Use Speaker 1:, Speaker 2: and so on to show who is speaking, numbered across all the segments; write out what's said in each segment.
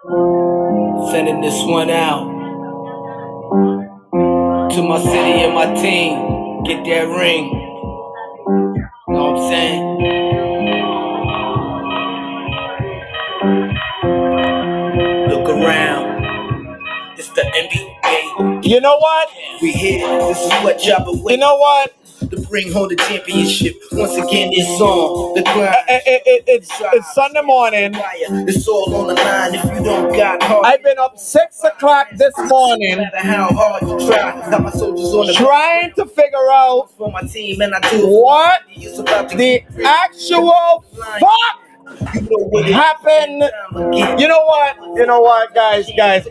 Speaker 1: Sending this one out to my city and my team. Get that ring. Know what I'm saying? Look around. It's the NBA.
Speaker 2: You know what?
Speaker 1: We here. This is what y'all been
Speaker 2: You
Speaker 1: waiting
Speaker 2: know what?
Speaker 1: to bring home the championship. Once again, it's on the grind.
Speaker 2: It's Sunday morning.
Speaker 1: It's all on the line if you don't got heart.
Speaker 2: I've been up 6 o'clock this
Speaker 1: No
Speaker 2: morning
Speaker 1: matter how hard you try, got my soldiers on the
Speaker 2: trying to figure out
Speaker 1: for my team, and I do
Speaker 2: what
Speaker 1: it's about to
Speaker 2: the actual fuck
Speaker 1: you know what it
Speaker 2: happened. You know what? You know what, guys? Good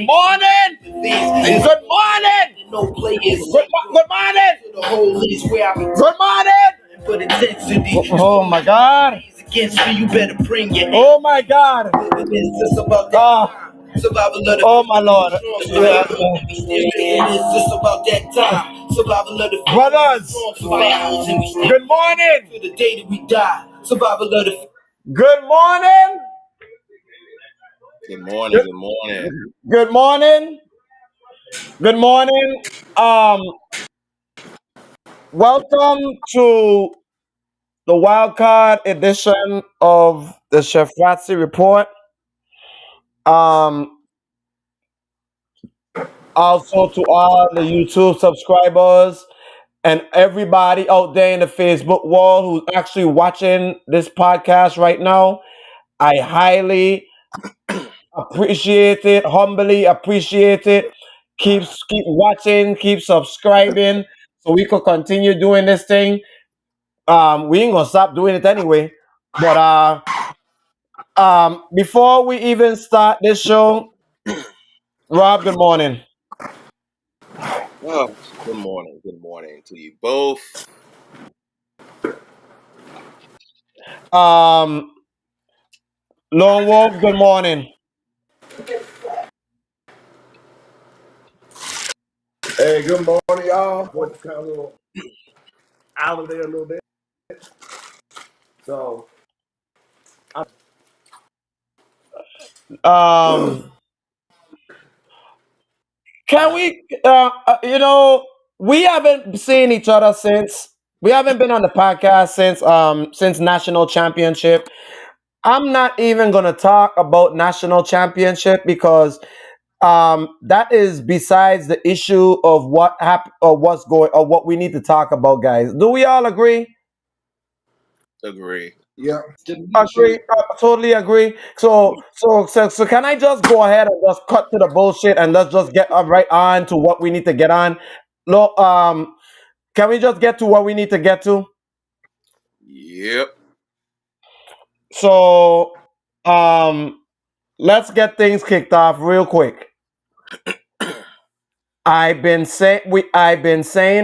Speaker 2: morning. Good morning.
Speaker 1: No players.
Speaker 2: Good morning.
Speaker 1: The whole list where I be
Speaker 2: Good morning.
Speaker 1: for the intensity.
Speaker 2: Oh my God.
Speaker 1: Against me, you better bring your
Speaker 2: Oh my God.
Speaker 1: It's just about that. Survival of the
Speaker 2: Oh my Lord.
Speaker 1: It's just about that time. Survival of the
Speaker 2: Brothers. Good morning.
Speaker 1: To the day that we die. Survival of the
Speaker 2: Good morning.
Speaker 3: Good morning. Good morning.
Speaker 2: Good morning. Good morning. Welcome to the wildcard edition of the Chefrazzi report. Also to all the YouTube subscribers and everybody out there in the Facebook world who's actually watching this podcast right now. I highly appreciate it, humbly appreciate it. Keep watching, keep subscribing, so we could continue doing this thing. We ain't gonna stop doing it anyway. But before we even start this show, Rob, good morning.
Speaker 3: Oh, good morning. Good morning to you both.
Speaker 2: Lone Wolf, good morning.
Speaker 4: Hey, good morning, y'all. What's kind of out of there a little bit. So,
Speaker 2: Can we, we haven't seen each other since we haven't been on the podcast since national championship. I'm not even gonna talk about national championship because that is besides the issue of what happened or what's going or what we need to talk about, guys. Do we all agree?
Speaker 3: Agree.
Speaker 4: yeah.
Speaker 2: Agree, totally agree. So can I just go ahead and just cut to the bullshit and let's just get right on to what we need to get on? Look, can we just get to what we need to get to?
Speaker 3: Yep.
Speaker 2: So, let's get things kicked off real quick. I've been saying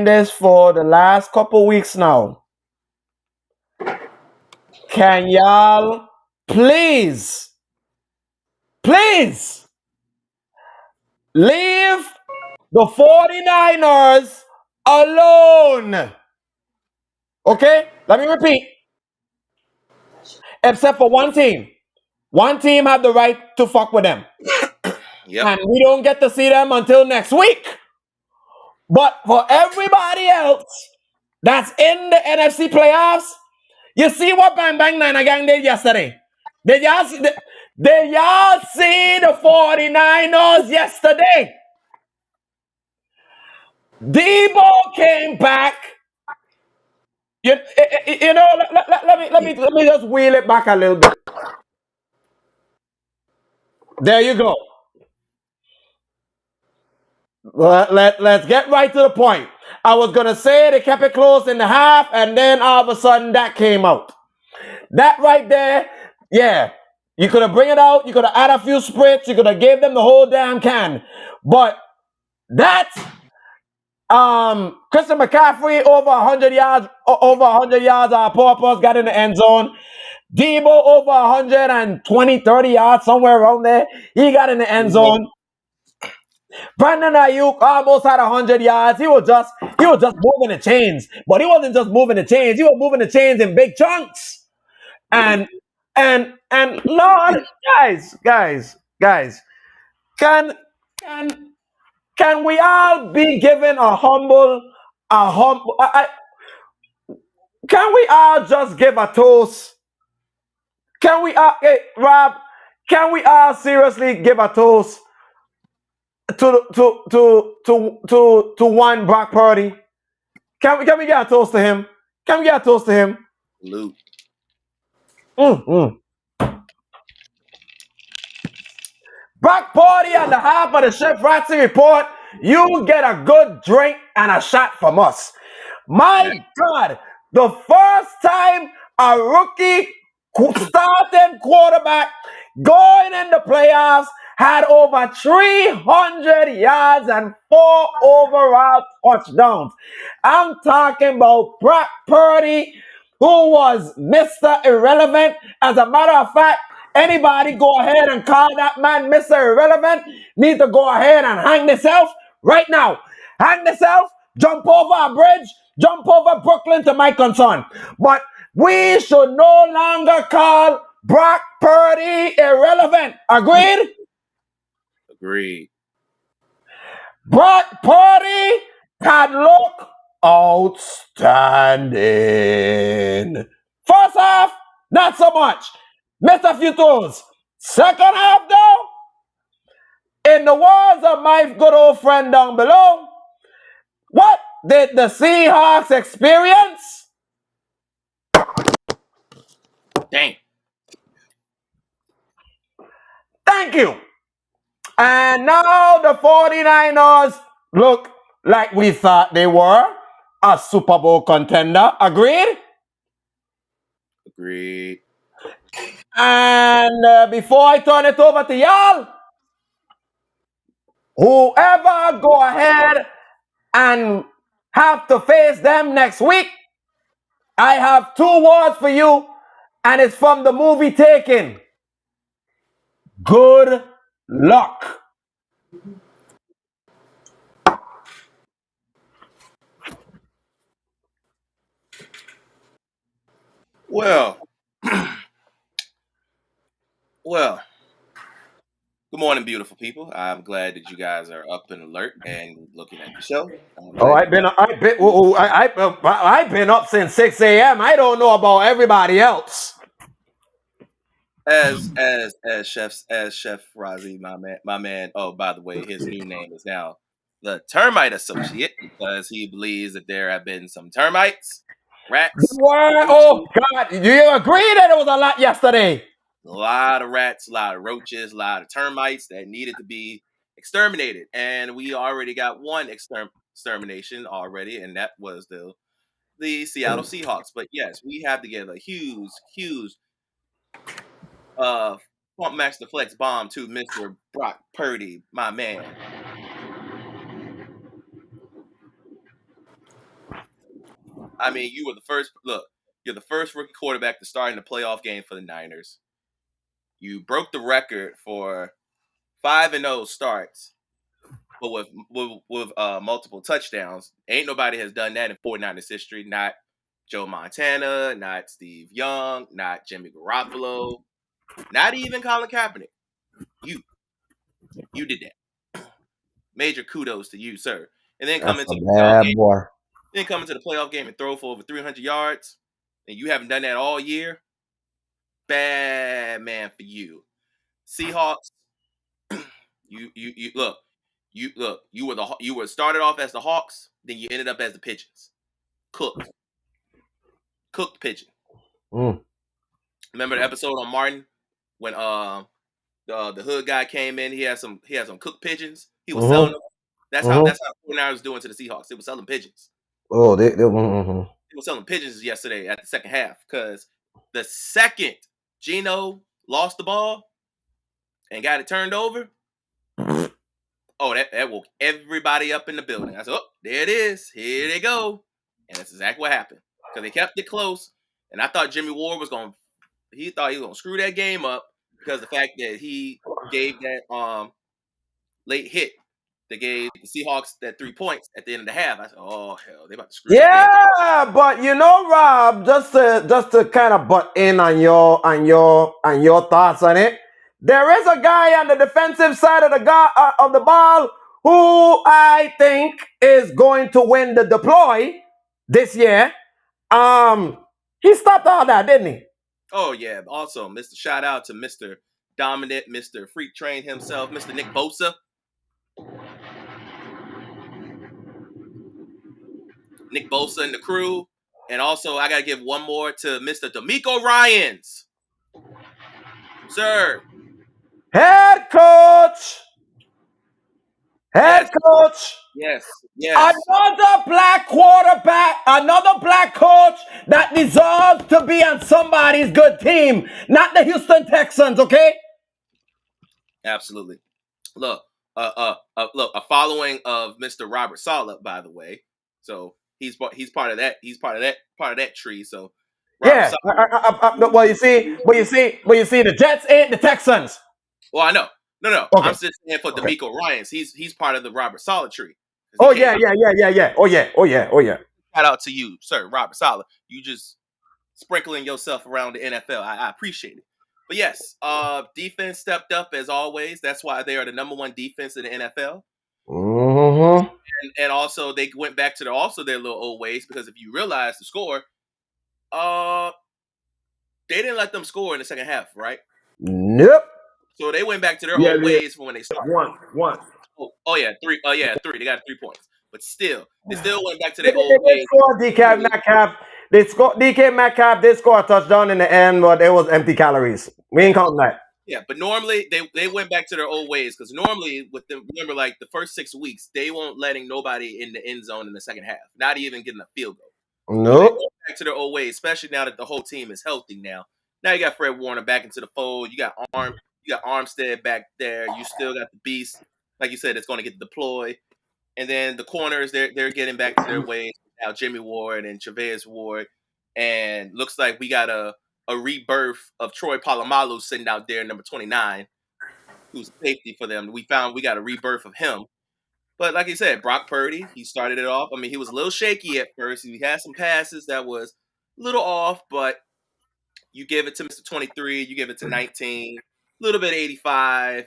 Speaker 2: this for the last couple weeks now. Can y'all please leave the 49ers alone? Okay? Let me repeat. Except for one team. One team have the right to fuck with them.
Speaker 3: Yep.
Speaker 2: And we don't get to see them until next week. But for everybody else that's in the NFC playoffs, you see what Bang Bang Niner Gang did yesterday? Did y'all see the 49ers yesterday? Debo came back. You know, let me just wheel it back a little bit. There you go. Let's get right to the point. I was gonna say they kept it close in the half, and then all of a sudden that came out. That right there, yeah. You could have bring it out. You could have added a few spritz. You could have gave them the whole damn can. But that Christian McCaffrey over 100 yards. Our purpose got in the end zone. Debo over 120, 30 yards, somewhere around there. He got in the end zone. Brandon Ayuk almost had 100 yards. He was just moving the chains. But he wasn't just moving the chains. He was moving the chains in big chunks. And And Lord, guys, can can can we all be given a humble? Can we all just give a toast? Can we all, hey, Rob? Can we all seriously give a toast to one Brock Purdy? Can we get a toast to him? Can we get a toast to him?
Speaker 3: Luke.
Speaker 2: Mm. Brock Purdy on the half of the Chefrazzi report. You get a good drink and a shot from us. My God, the first time a rookie starting quarterback going in the playoffs had over 300 yards and 4 overall touchdowns. I'm talking about Brock Purdy, who was Mr. Irrelevant. As a matter of fact, anybody go ahead and call that man Mr. Irrelevant, need to go ahead and hang themselves right now. Hang themselves, jump over a bridge, jump over Brooklyn to my concern. But we should no longer call Brock Purdy irrelevant. Agreed?
Speaker 3: Agreed.
Speaker 2: Brock Purdy can look outstanding. First half, not so much. Missed a few throws. Second half, though, in the words of my good old friend down below, what did the Seahawks experience?
Speaker 3: Dang.
Speaker 2: Thank you. And now the 49ers look like we thought they were a Super Bowl contender. Agreed?
Speaker 3: Agreed.
Speaker 2: And before I turn it over to y'all, whoever go ahead and have to face them next week, I have 2 words for you, and it's from the movie Taken. Good luck.
Speaker 3: Well, well. Good morning, beautiful people. I'm glad that you guys are up and alert and looking at the show. I'm
Speaker 2: Oh,
Speaker 3: glad
Speaker 2: I've been up since 6 a.m. I don't know about everybody else.
Speaker 3: as Chefrazzi, my man. Oh, by the way, his new name is now the Termite Associate because he believes that there have been some termites, rats,
Speaker 2: Oh
Speaker 3: roaches,
Speaker 2: God, do you agree that it was a lot yesterday?
Speaker 3: a lot of rats, a lot of roaches, a lot of termites that needed to be exterminated, and we already got one extermination already, and that was the Seattle Seahawks. But yes, we have to give a huge Pump Master Flex bomb to Mr. Brock Purdy, my man. I mean, you're the first rookie quarterback to start in a playoff game for the Niners. You broke the record for 5-0 starts, but with multiple touchdowns. Ain't nobody has done that in 49ers history. Not Joe Montana, not Steve Young, not Jimmy Garoppolo, not even Colin Kaepernick. You did that. Major kudos to you, sir. And then come
Speaker 2: That's
Speaker 3: into
Speaker 2: a
Speaker 3: the playoff
Speaker 2: bad
Speaker 3: game.
Speaker 2: boy.
Speaker 3: Then come into the playoff game and throw for over 300 yards, and you haven't done that all year. Bad man for you. Seahawks. You look. You were started off as the Hawks, then you ended up as the Pigeons. Cooked pigeon. Remember the episode on Martin when the hood guy came in? He had some cooked pigeons. He was selling them. That's how 49ers was doing to the Seahawks. They were selling pigeons.
Speaker 2: Oh, they
Speaker 3: They were selling pigeons yesterday at the second half because the second Geno lost the ball and got it turned over, oh, that woke everybody up in the building. I said, oh, there it is. Here they go. And that's exactly what happened because they kept it close. And I thought Jimmy Ward was going to screw that game up because the fact that he gave that late hit they gave the Seahawks that 3 points at the end of the half. I said, oh hell, they about to screw this game.
Speaker 2: Yeah, but you know, Rob, just to kind of butt in on your thoughts on it. There is a guy on the defensive side of the ball who I think is going to win the deploy this year. He stopped all that, didn't he?
Speaker 3: Oh yeah. Also, Mr. Shout out to Mr. Dominant, Mr. Freak Train himself, Mr. Nick Bosa. Nick Bosa and the crew. And also, I got to give one more to Mr. D'Amico Ryans. Sir.
Speaker 2: Head coach. Head coach.
Speaker 3: Yes.
Speaker 2: Another black quarterback, another black coach that deserves to be on somebody's good team, not the Houston Texans, okay?
Speaker 3: Absolutely. Look, a following of Mr. Robert Saleh, by the way. So he's part of that. He's part of that tree. So
Speaker 2: Robert Saleh, well, you see, the Jets ain't the Texans.
Speaker 3: Well, I know. No. Okay. I'm just saying for D'Amico Ryans. He's part of the Robert Saleh tree.
Speaker 2: Oh yeah. Oh yeah.
Speaker 3: Shout out to you, sir, Robert Saleh. You just sprinkling yourself around the NFL. I appreciate it. But yes, defense stepped up as always. That's why they are the number 1 defense in the NFL.
Speaker 2: Mm-hmm.
Speaker 3: And also they went back to their little old ways, because if you realize the score, they didn't let them score in the second half, right?
Speaker 2: Nope.
Speaker 3: So they went back to their old ways from when they started.
Speaker 4: One.
Speaker 3: Oh yeah, 3. They got 3 points. But still, they still went back to their old
Speaker 2: They
Speaker 3: ways.
Speaker 2: scored DK Metcalf. They scored DK Metcalf. They scored a touchdown in the end, but it was empty calories. We ain't counting that.
Speaker 3: Yeah, but normally they went back to their old ways, because normally with them, remember, like the first 6 weeks, they won't letting nobody in the end zone in the second half, not even getting a field goal.
Speaker 2: Nope.
Speaker 3: So they went back to their old ways, especially now that the whole team is healthy now. Now you got Fred Warner back into the fold. You got Armstead back there. You still got the beast, like you said, it's going to get deployed. And then the corners, they're getting back to their ways now. Jimmy Ward and Chavez Ward, and looks like we got a rebirth of Troy Polamalu sitting out there, number 29, who's safety for them. We got a rebirth of him. But like you said, Brock Purdy, he started it off. I mean, he was a little shaky at first. He had some passes that was a little off, but you give it to Mr. 23, you give it to 19, a little bit 85.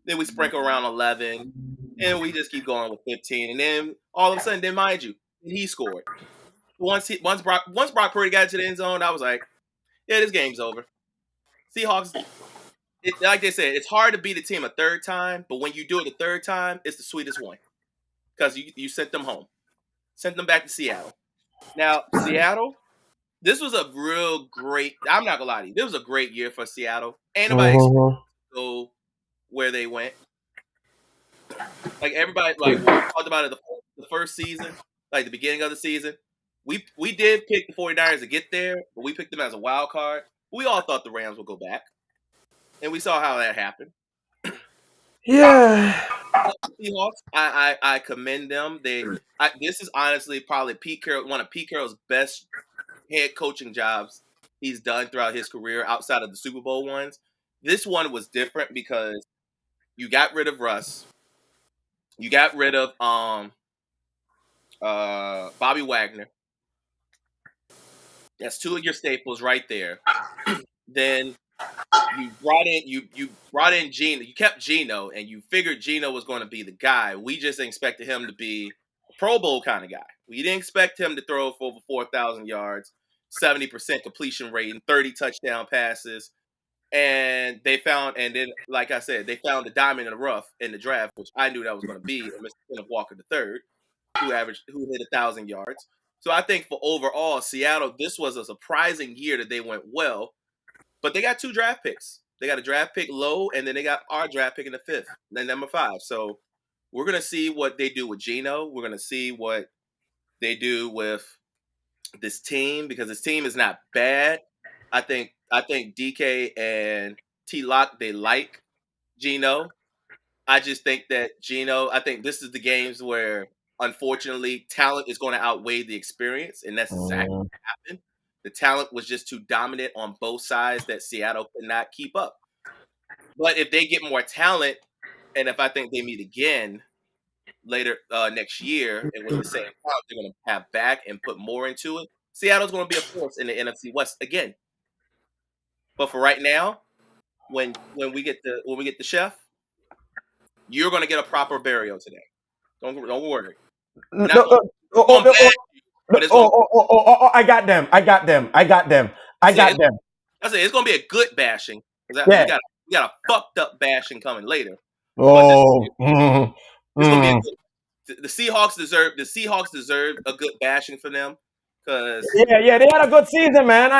Speaker 3: Then we sprinkle around 11, and we just keep going with 15. And then all of a sudden, mind you, he scored. Once Brock Purdy got to the end zone, I was like, yeah, this game's over. Seahawks, like they said, it's hard to beat a team a third time, but when you do it a third time, it's the sweetest one, because you sent them home. Sent them back to Seattle. Now, Seattle, this was a real great, I'm not going to lie to you, this was a great year for Seattle. Ain't nobody expected to go where they went. Like everybody, like we talked about it the first season, like the beginning of the season. We did pick the 49ers to get there, but we picked them as a wild card. We all thought the Rams would go back, and we saw how that happened.
Speaker 2: Yeah.
Speaker 3: Seahawks, I commend them. This is honestly probably one of Pete Carroll's best head coaching jobs he's done throughout his career, outside of the Super Bowl ones. This one was different because you got rid of Russ. You got rid of Bobby Wagner. That's 2 of your staples right there. Then you brought in Geno. You kept Geno, and you figured Geno was going to be the guy. We just expected him to be a Pro Bowl kind of guy. We didn't expect him to throw for over 4,000 yards, 70% completion rate, and 30 touchdown passes. And then, like I said, they found the diamond in the rough in the draft, which I knew that was going to be Mr. Kenneth Walker III, who hit 1,000 yards. So I think for overall Seattle, this was a surprising year that they went well. But they got 2 draft picks. They got a draft pick low, and then they got our draft pick in the 5th, then number 5. So we're gonna see what they do with Geno. We're gonna see what they do with this team, because this team is not bad. I think DK and T Lock, they like Geno. I just think that I think this is the games where, unfortunately, talent is going to outweigh the experience, and that's exactly what happened. The talent was just too dominant on both sides that Seattle could not keep up. But if they get more talent, and if I think they meet again, later next year, and with the same crowd they're going to have back and put more into it, Seattle's going to be a force in the NFC West again. But for right now, when we get the chef, you're going to get a proper burial today. Don't worry. We're not going to bash you, but it's going to
Speaker 2: I got them. I got them. I got them. I got them.
Speaker 3: it's going to be a good bashing.
Speaker 2: Yeah.
Speaker 3: We got a fucked up bashing coming later.
Speaker 2: Oh.
Speaker 3: But it's going to be a good. The Seahawks deserve a good bashing for them, because
Speaker 2: Yeah, they had a good season, man.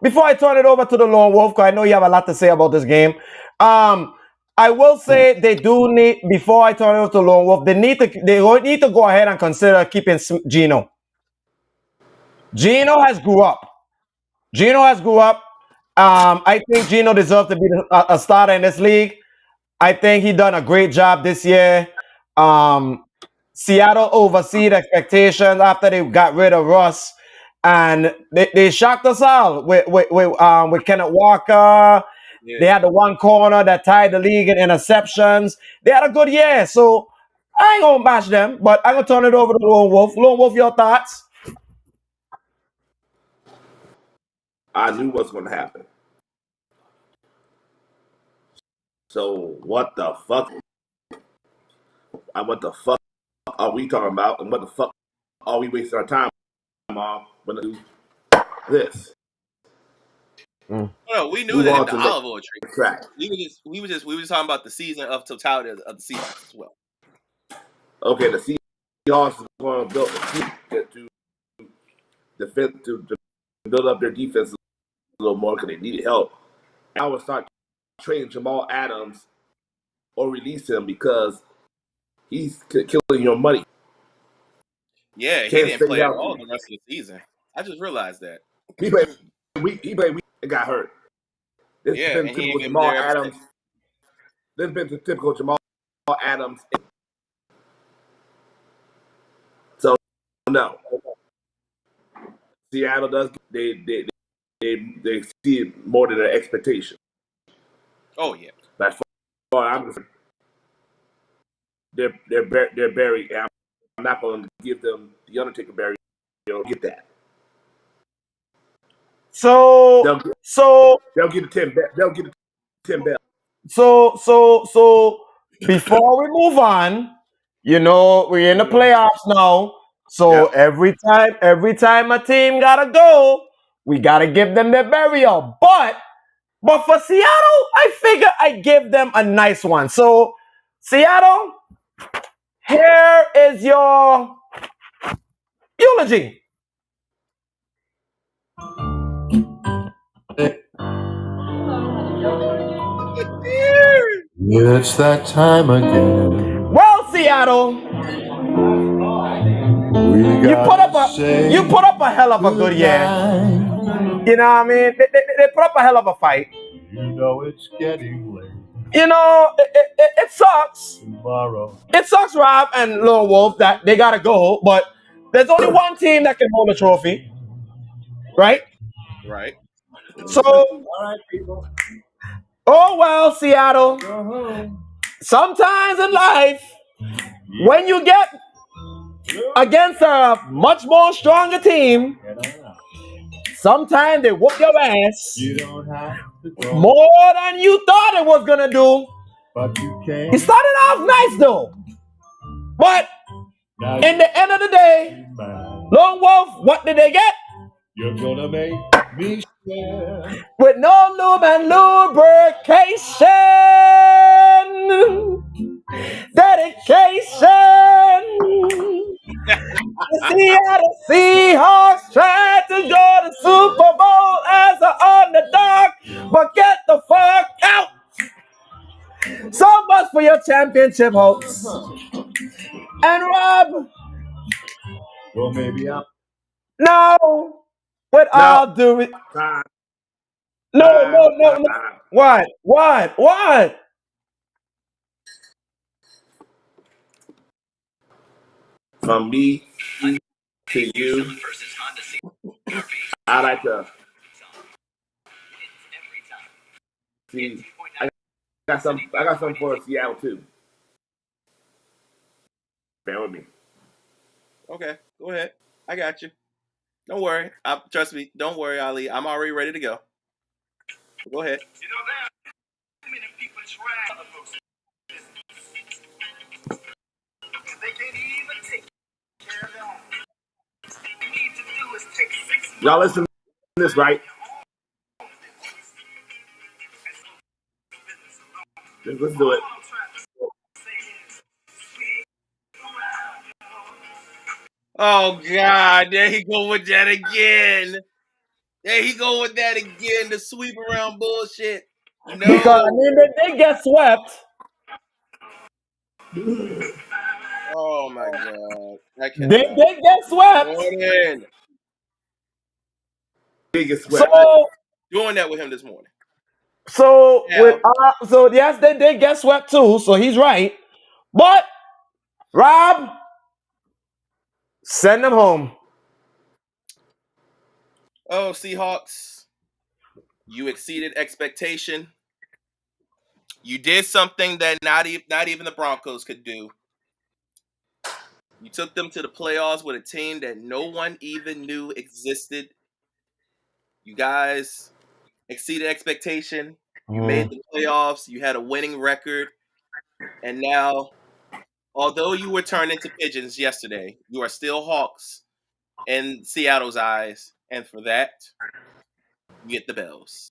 Speaker 2: Before I turn it over to the Lone Wolf, because I know you have a lot to say about this game. I will say they do need, before I turn it over to Lone Wolf, they need to go ahead and consider keeping Geno. Geno has grew up. I think Geno deserves to be a starter in this league. I think he done a great job this year. Seattle overseed expectations after they got rid of Russ, and they shocked us all with Kenneth Walker.
Speaker 3: yeah.
Speaker 2: They had the one corner that tied the league in interceptions. They had a good year, so I ain't gonna bash them, but I'm gonna turn it over to Lone Wolf. Lone Wolf, your thoughts?
Speaker 4: I knew what's going to happen. So what the fuck? What the fuck are we talking about? And what the fuck are we wasting our time on when to do this?
Speaker 3: No, we knew
Speaker 4: Move
Speaker 3: that
Speaker 4: on
Speaker 3: in the
Speaker 4: to
Speaker 3: olive oil tree.
Speaker 4: the track.
Speaker 3: We were just talking about the season of totality of the Seahawks as well.
Speaker 4: Okay, the Seahawks is going to build to build up their defense a little more because they needed help. I would start trading Jamal Adams or release him because he's killing your money.
Speaker 3: Yeah, he
Speaker 4: Can't
Speaker 3: didn't
Speaker 4: stay
Speaker 3: play at
Speaker 4: healthy.
Speaker 3: all the rest of the season. I just realized that.
Speaker 4: He played weak and got hurt. This
Speaker 3: Yeah,
Speaker 4: has been
Speaker 3: and he
Speaker 4: typical
Speaker 3: ain't been
Speaker 4: Jamal
Speaker 3: there ever
Speaker 4: Adams.
Speaker 3: since.
Speaker 4: This has been typical Jamal Adams. So no, Seattle does they exceed more than their expectation.
Speaker 3: Oh yeah.
Speaker 4: But as far as I'm concerned, they're buried. And I'm not going to give them the Undertaker burial. They'll get that.
Speaker 2: So
Speaker 4: They'll get a 10. They'll get a 10 bell.
Speaker 2: So before we move on, we're in the playoffs now. So
Speaker 4: Yeah.
Speaker 2: every time a team gotta go, we gotta give them their burial. But for Seattle, I figure I give them a nice one. So Seattle, here is your eulogy.
Speaker 5: It's that time again.
Speaker 2: Well, Seattle, you put up a hell of a good year. You know what I mean? They put up a hell of a fight.
Speaker 5: You know it's getting late.
Speaker 2: It sucks.
Speaker 5: Tomorrow.
Speaker 2: It sucks, Rob and Lone Wolf, that they gotta go, but there's only one team that can hold a trophy, right?
Speaker 3: Right.
Speaker 2: So,
Speaker 4: All right, people.
Speaker 2: oh well, Seattle. Sometimes in life, when you get against a much more stronger team, sometimes they whoop your ass
Speaker 5: You don't have to go,
Speaker 2: more than you thought it was gonna do.
Speaker 5: but you can.
Speaker 2: It started off nice though, but in the end of the day, Lone Wolf, what did they get?
Speaker 5: You're gonna make me share.
Speaker 2: With no lube and lubrication, dedication. The Seattle Seahawks tried to go to Super Bowl as an underdog, but get the fuck out. So much for your championship hopes. And Rob,
Speaker 5: Well, maybe I'm.
Speaker 2: no, with all due it. No. What?
Speaker 4: From me to you, I like to see. I got some for Seattle too. Bear with me.
Speaker 3: Okay, go ahead. I got you. Don't worry. Trust me. Don't worry, Ali. I'm already ready to go. Go ahead.
Speaker 1: You know, there are too many people trying other folks' business. They can't even take care of their own. What you need to do is take 6 months.
Speaker 4: Y'all listen to this, right? Let's do it.
Speaker 3: Oh God, there he go with that again. There he go with that again. The sweep around bullshit.
Speaker 2: Because I
Speaker 3: No.
Speaker 2: mean they did get swept.
Speaker 3: Oh my God. I
Speaker 2: They
Speaker 3: cannot.
Speaker 2: did get swept.
Speaker 3: Morning.
Speaker 4: Biggest
Speaker 2: So
Speaker 4: sweat.
Speaker 3: Doing that with him this morning.
Speaker 2: with
Speaker 3: Now,
Speaker 2: so yes, they did get swept too. So he's right. But Rob, send them home.
Speaker 3: oh Seahawks, you exceeded expectation. You did something that not even the Broncos could do. You took them to the playoffs with a team that no one even knew existed. You guys exceeded expectation. You made the playoffs. You had a winning record. And now, although you were turned into pigeons yesterday, you are still Hawks in Seattle's eyes. And for that, you get the bells.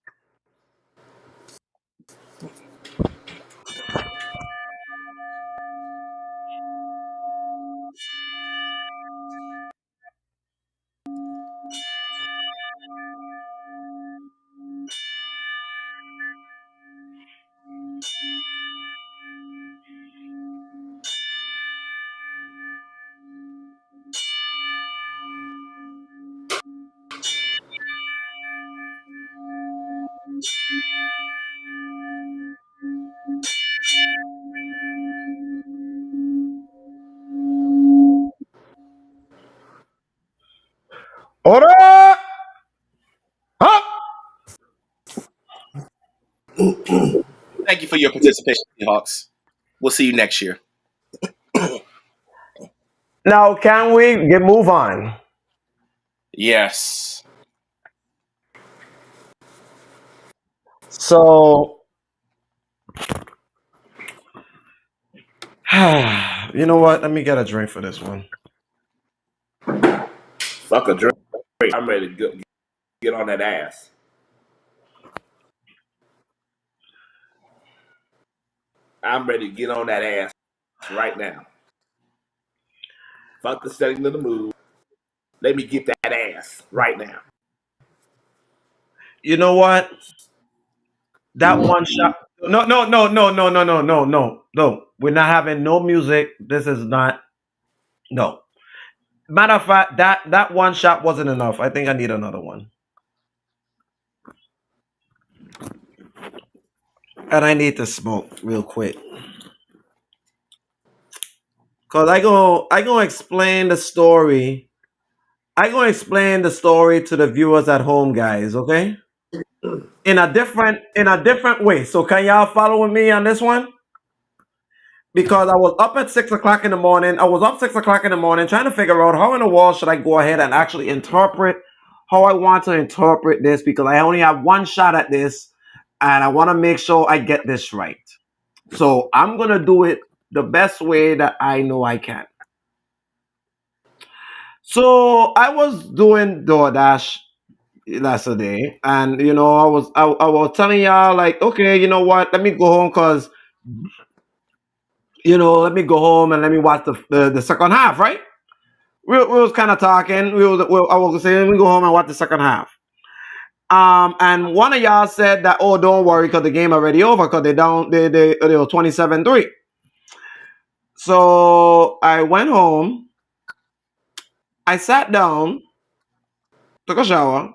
Speaker 2: Order! Up!
Speaker 3: Thank you for your participation, Seahawks. We'll see you next year.
Speaker 2: Now can we move on?
Speaker 3: Yes.
Speaker 2: So you know what? Let me get a drink for this one.
Speaker 4: Fuck a drink. I'm ready to get on that ass. I'm ready to get on that ass right now. Fuck the setting of the mood. Let me get that ass right now.
Speaker 2: You know what? That one shot. No, no, no, no, no, no, no, no, no, no. We're not having no music. This is not. No. Matter of fact, that one shot wasn't enough. I think I need another one, and I need to smoke real quick. Cause I gonna explain the story. I gonna explain the story to the viewers at home, guys. Okay, in a different way. So can y'all follow me on this one? Because I was up at 6 o'clock in the morning. I was up 6 o'clock in the morning trying to figure out how in the world should I go ahead and actually interpret how I want to interpret this because I only have one shot at this and I want to make sure I get this right. So I'm gonna do it the best way that I know I can. So I was doing DoorDash yesterday, and I was telling y'all like, okay, you know what? Let me go home because let me go home and let me watch the second half, right? We was kind of talking. I was saying, let me go home and watch the second half. And one of y'all said that, oh, don't worry, because the game already over, because they were 27-3. So I went home. I sat down, took a shower,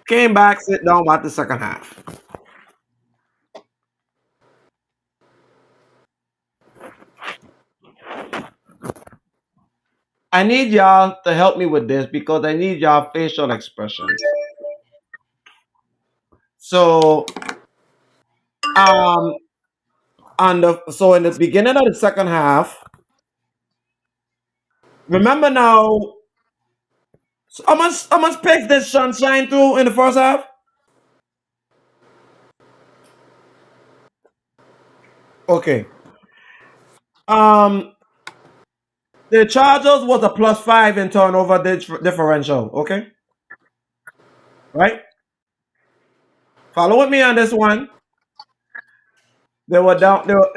Speaker 2: came back, sit down, watch the second half. I need y'all to help me with this because I need y'all facial expressions. So um so in the beginning of the second half, Remember now, how much picks did Sunshine through in the first half? Okay. Um, the Chargers was a +5 in turnover differential. Okay, right? Follow with me on this one. They were down. They were,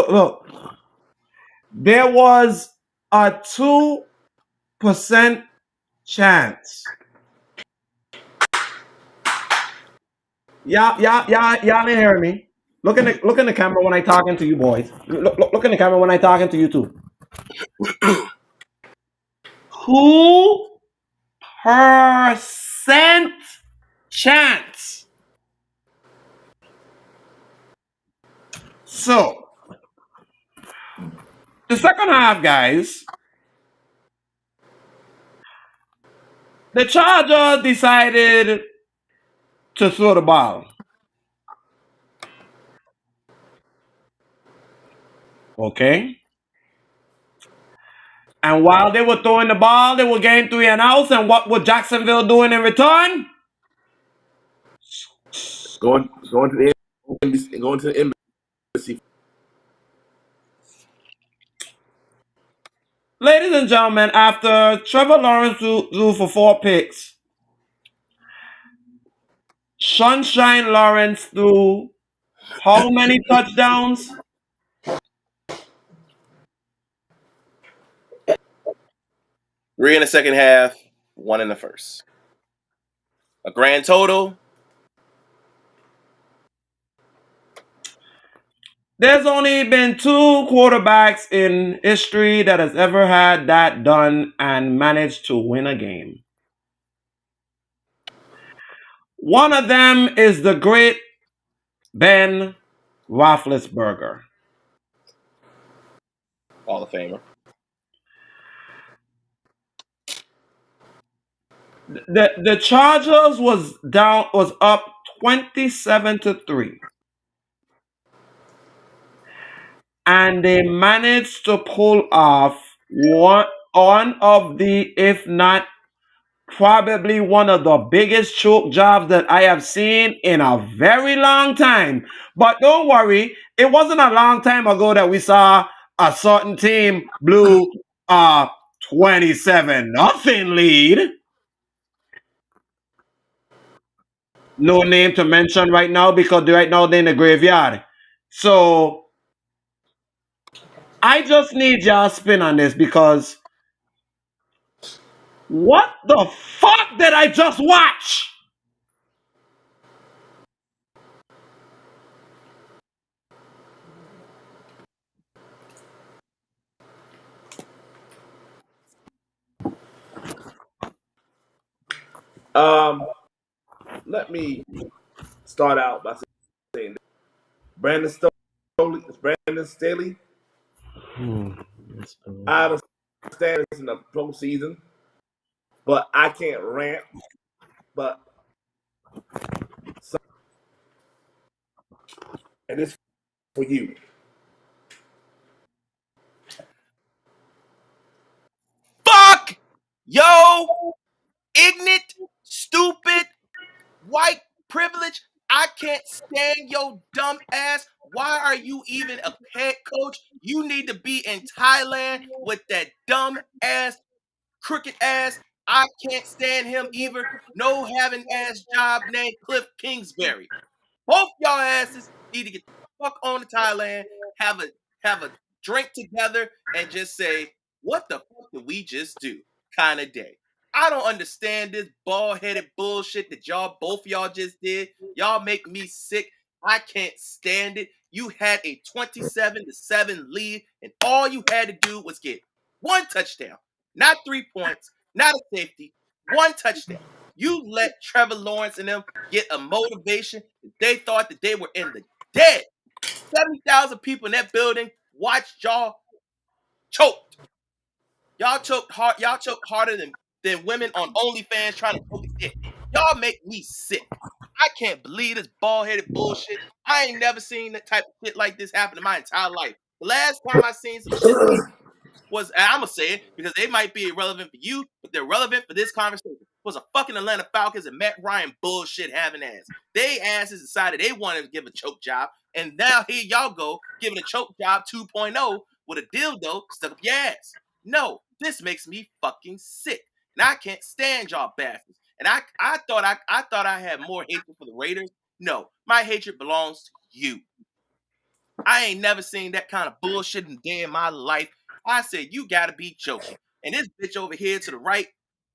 Speaker 2: look, there was a 2% chance. Y'all ain't hearing me. Look in the camera when I talking to you boys. Look in the camera when I talking to you too. 2% chance. So the second half, guys, the Chargers decided to throw the ball. Okay. And while they were throwing the ball, they were getting 3 and outs. And what was Jacksonville doing in return?
Speaker 4: Going to the embassy, going to the embassy.
Speaker 2: Ladies and gentlemen, after Trevor Lawrence threw for 4 picks, Sunshine Lawrence threw how many touchdowns?
Speaker 3: 3 in the second half, 1 in the first. A grand total.
Speaker 2: There's only been 2 quarterbacks in history that has ever had that done and managed to win a game. One of them is the great Ben Roethlisberger.
Speaker 3: Hall of Famer.
Speaker 2: The Chargers was up 27-3. And they managed to pull off one of the, if not probably one of the biggest choke jobs that I have seen in a very long time. But don't worry, it wasn't a long time ago that we saw a certain team blew a 27-0 lead. No name to mention right now because right now they're in the graveyard. So I just need y'all spin on this because what the fuck did I just watch?
Speaker 4: Let me start out by saying this. Brandon Staley. I understand it's in the postseason, but I can't rant. But and it's for you.
Speaker 3: Fuck! Yo! Ignorant, stupid, white privilege. I can't stand your dumb ass. Why are you even a head coach? You need to be in Thailand with that dumb ass, crooked ass. I can't stand him either. No having ass job named Cliff Kingsbury. Both y'all asses need to get the fuck on to Thailand, have a drink together, and just say, what the fuck did we just do? Kind of day. I don't understand this bald-headed bullshit that both y'all just did. Y'all make me sick. I can't stand it. You had a 27-7 lead, and all you had to do was get 1 touchdown. Not 3 points, not a safety, 1 touchdown. You let Trevor Lawrence and them get a motivation. They thought that they were in the dead. 70,000 people in that building watched y'all choked. Y'all choked hard. Y'all choked harder than women on OnlyFans trying to choke a dick. Y'all make me sick. I can't believe this bald-headed bullshit. I ain't never seen that type of shit like this happen in my entire life. The last time I seen some shit like was, and I'm going to say it because they might be irrelevant for you, but they're relevant for this conversation, was a fucking Atlanta Falcons and Matt Ryan bullshit having ass. They asses decided they wanted to give a choke job, and now here y'all go giving a choke job 2.0 with a dildo stuck up your ass. No, this makes me fucking sick, and I can't stand y'all bastards. And I thought I had more hatred for the Raiders. No, my hatred belongs to you. I ain't never seen that kind of bullshit in a day in my life. I said, you gotta be joking. And this bitch over here to the right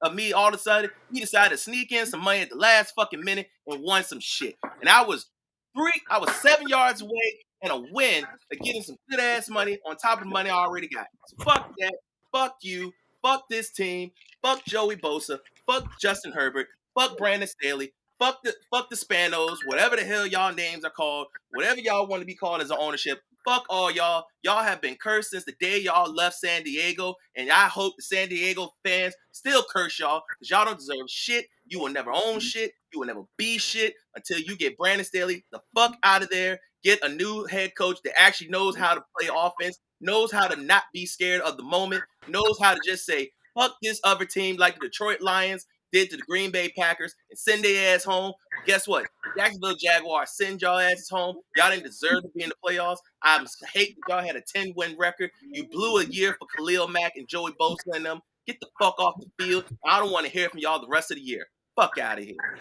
Speaker 3: of me, all of a sudden, he decided to sneak in some money at the last fucking minute and won some shit. And I was 7 yards away and a win of getting some good ass money on top of the money I already got. So fuck that. Fuck you. Fuck this team. Fuck Joey Bosa. Fuck Justin Herbert. Fuck Brandon Staley. Fuck the Spanos, whatever the hell y'all names are called, whatever y'all want to be called as an ownership. Fuck all y'all. Y'all have been cursed since the day y'all left San Diego, and I hope the San Diego fans still curse y'all because y'all don't deserve shit. You will never own shit. You will never be shit until you get Brandon Staley the fuck out of there. Get a new head coach that actually knows how to play offense, knows how to not be scared of the moment, knows how to just say, fuck this other team like the Detroit Lions did to the Green Bay Packers and send their ass home. Guess what? Jacksonville Jaguars send y'all asses home. Y'all didn't deserve to be in the playoffs. I hate that y'all had a 10-win record. You blew a year for Khalil Mack and Joey Bosa and them. Get the fuck off the field. I don't want to hear from y'all the rest of the year. Fuck out of here.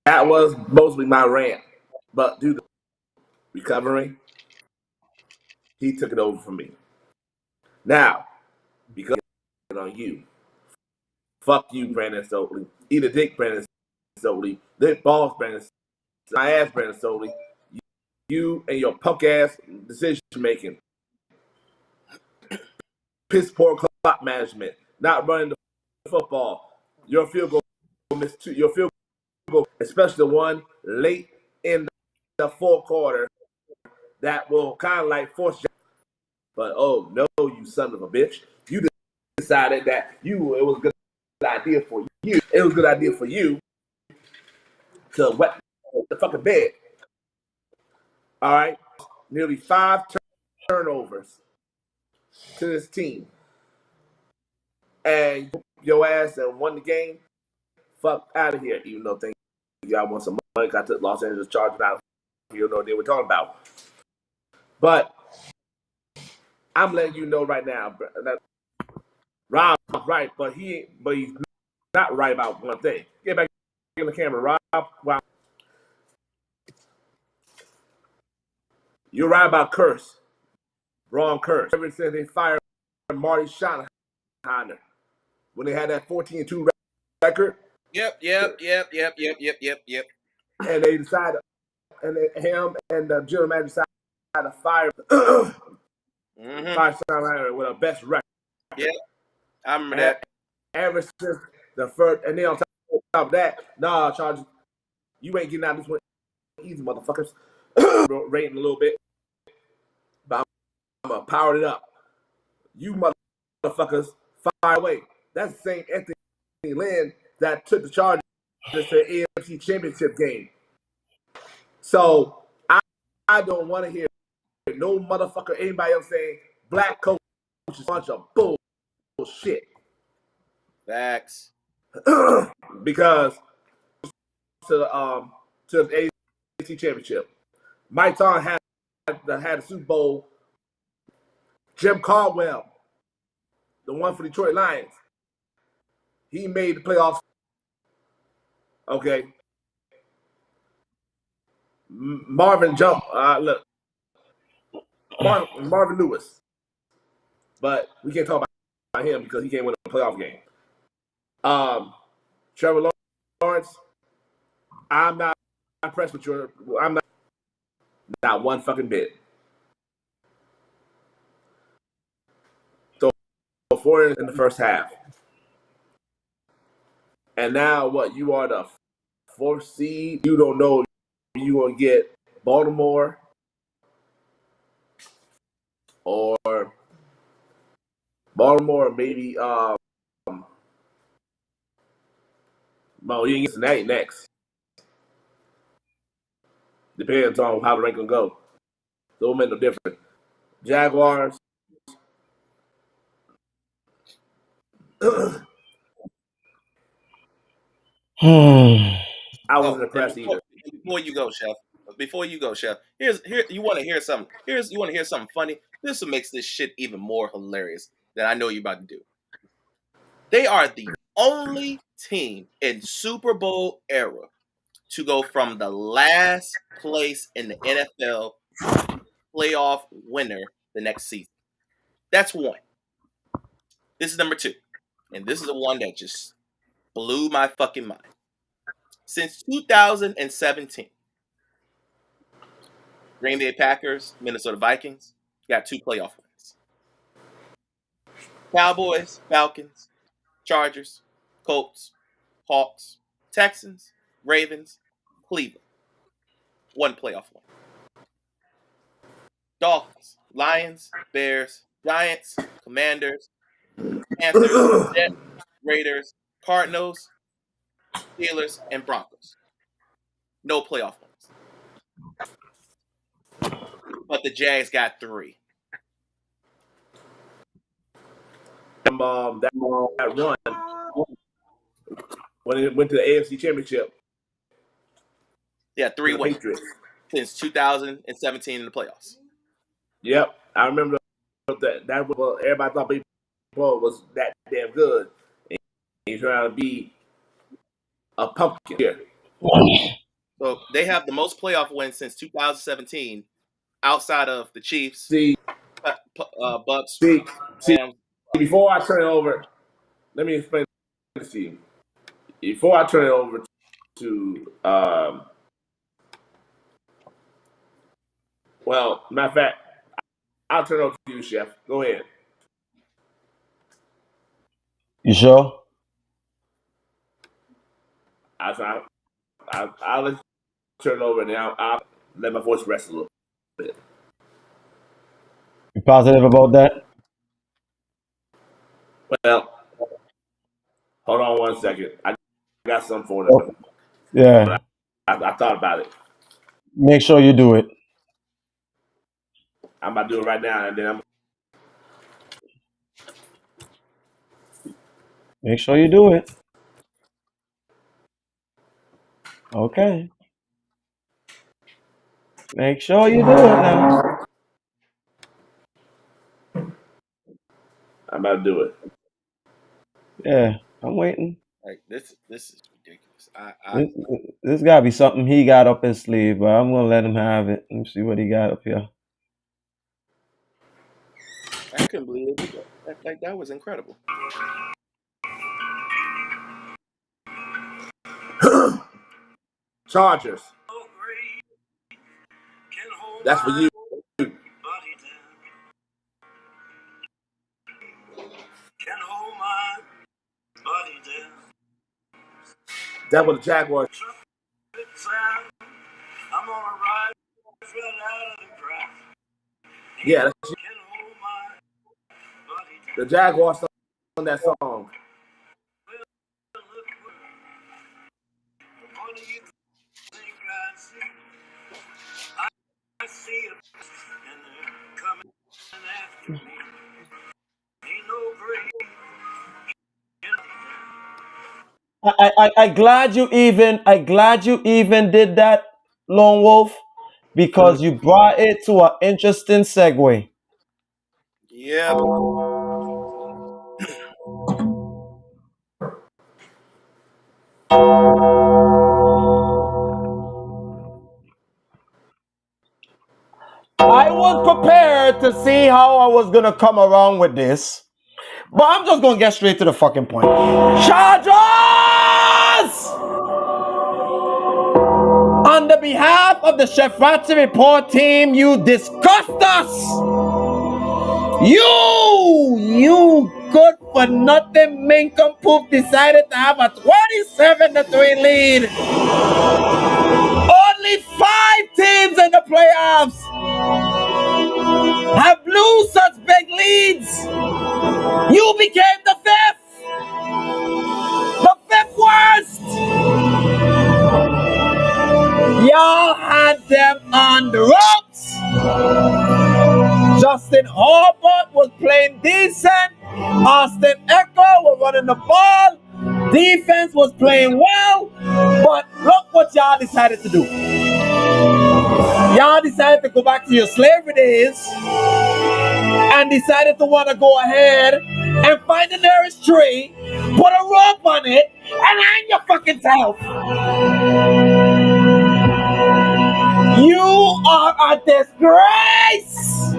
Speaker 4: That was mostly my rant. But due to recovering, he took it over from me. Now, because on you. Fuck you, Brandon Staley. Eat a dick, Brandon Staley. Dick balls, Brandon Staley. My ass, Brandon Staley. You and your punk ass decision making. Piss poor clock management. Not running the football. Your field goal missed two. Your field goal, especially the one late in the fourth quarter, that will kind of like force you. But oh no, you son of a bitch. You decided that it was a good idea for you. It was a good idea for you to wet the fucking bed. All right? Nearly 5 turnovers to this team. And your ass and won the game. Fuck out of here. Even though things y'all want some money, got to Los Angeles Chargers out. You know what they were talking about. But I'm letting you know right now that Rob's right, but he's not right about one thing. Get back in the camera, Rob. Wow. You're right about curse. Wrong curse. Ever since they fired Marty Schottenheimer when they had that 14-2 record.
Speaker 3: Yep.
Speaker 4: And they decided, and him and the general manager decided to fire Schottenheimer with a best record.
Speaker 3: Yeah, I remember that.
Speaker 4: Ever since the first, and then on top of that, nah, Chargers, you ain't getting out of this one easy, motherfuckers. Rating a little bit, but I'm gonna power it up. You motherfuckers fire away. That's the same Anthony Lynn that took the Chargers to the AFC Championship game. So I don't want to hear no motherfucker, anybody else saying black coach is a bunch of bullshit.
Speaker 3: Facts.
Speaker 4: Because to the AFC Championship, Mike Tomlin had a Super Bowl. Jim Caldwell, the one for Detroit Lions, he made the playoffs. Okay. Marvin Lewis. But we can't talk about him because he can't win a playoff game. Trevor Lawrence, I'm not impressed with I'm not one fucking bit. So 4 in the first half. And now what? You are the 4th seed. You don't know if you're going to get Baltimore or maybe no, you can get Cincinnati next. Depends on how the rank will go. So it will make no difference. Jaguars. I
Speaker 3: Oh,
Speaker 4: wasn't
Speaker 3: and
Speaker 4: impressed either.
Speaker 3: before you go, Chef. Here you want to hear something. You want to hear something funny. This makes this shit even more hilarious than I know you're about to do. They are the only team in Super Bowl era to go from the last place in the NFL to playoff winner the next season. That's one. This is number two. And this is the one that just blew my fucking mind. Since 2017, Green Bay Packers, Minnesota Vikings got 2 playoff wins. Cowboys, Falcons, Chargers, Colts, Hawks, Texans, Ravens, Cleveland, 1 playoff win. Dolphins, Lions, Bears, Giants, Commanders, Panthers, Jets, Raiders, Cardinals, Steelers, and Broncos. No playoff wins. But the Jags got 3.
Speaker 4: That run when it went to the AFC Championship.
Speaker 3: Yeah, 3 wins
Speaker 4: Patriots.
Speaker 3: Since 2017 in the playoffs.
Speaker 4: Yep, I remember that was, everybody thought baseball was that damn good. And he turned out to be a pumpkin here.
Speaker 3: So they have the most playoff wins since 2017, outside of the Chiefs,
Speaker 4: See,
Speaker 3: Bucks.
Speaker 4: Before I turn it over, let me explain this to you. Before I turn it over to, well, matter of fact, I'll turn it over to you, Chef. Go ahead.
Speaker 2: You sure?
Speaker 4: I'll let you turn it over, and then I'll let my voice rest a little bit.
Speaker 2: You positive about that?
Speaker 4: Well, hold on 1 second. I got something for them.
Speaker 2: Yeah.
Speaker 4: I thought about it.
Speaker 2: Make sure you do it.
Speaker 4: I'm about to do it right now, and then
Speaker 2: Make sure you do it. Okay. Make sure you do it now.
Speaker 4: I'm about to do it.
Speaker 2: Yeah, I'm waiting.
Speaker 3: Like this is ridiculous.
Speaker 2: This gotta be something he got up his sleeve, but I'm gonna let him have it. Let me see what he got up here.
Speaker 3: I couldn't believe it. Like that was incredible.
Speaker 4: Chargers. That's for you. That was the Jaguars. Yeah, that's you. The Jaguars on that song.
Speaker 2: I glad you even did that, Lone Wolf, because you brought it to an interesting segue.
Speaker 3: Yeah.
Speaker 2: I was prepared to see how I was gonna come around with this, but I'm just gonna get straight to the fucking point. Chargers! On the behalf of the Chefrazzi Report team, you disgust us! You good for nothing nincompoop decided to have a 27-3 lead. Only 5 teams in the playoffs have blew such big leads. You became the 5th worst. Y'all had them on the ropes. Justin decent. Austin Echo were running the ball. Defense was playing well. But look what y'all decided to do. Y'all decided to go back to your slavery days and decided to want to go ahead and find the nearest tree, put a rope on it, and hang your fucking self. You are a disgrace.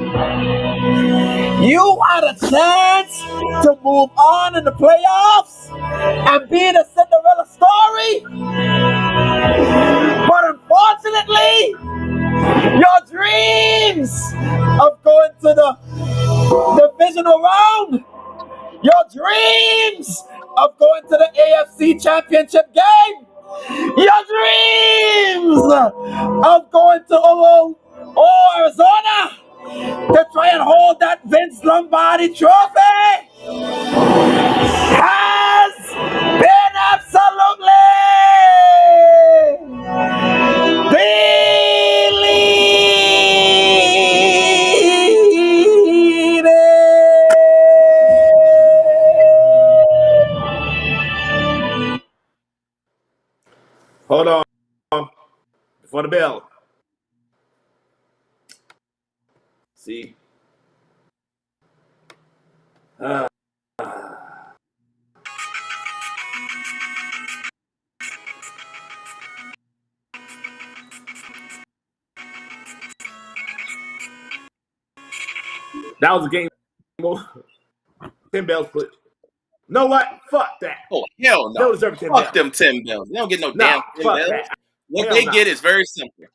Speaker 2: You had a chance to move on in the playoffs and be the Cinderella story. But unfortunately, your dreams of going to the divisional round, your dreams of going to the AFC Championship game, your dreams of going to Arizona to try and hold that Vince Lombardi trophy has been absolutely deleted.
Speaker 4: Hold on. Before the bell. See? That was a game. 10 bells put. Know what? Fuck that.
Speaker 3: Oh, hell
Speaker 4: They
Speaker 3: no.
Speaker 4: deserve 10
Speaker 3: Fuck
Speaker 4: bells.
Speaker 3: them 10 bells. They don't get no
Speaker 4: Nah,
Speaker 3: damn 10
Speaker 4: fuck
Speaker 3: bells.
Speaker 4: that.
Speaker 3: What
Speaker 4: Hell
Speaker 3: they
Speaker 4: nah.
Speaker 3: get is very simple.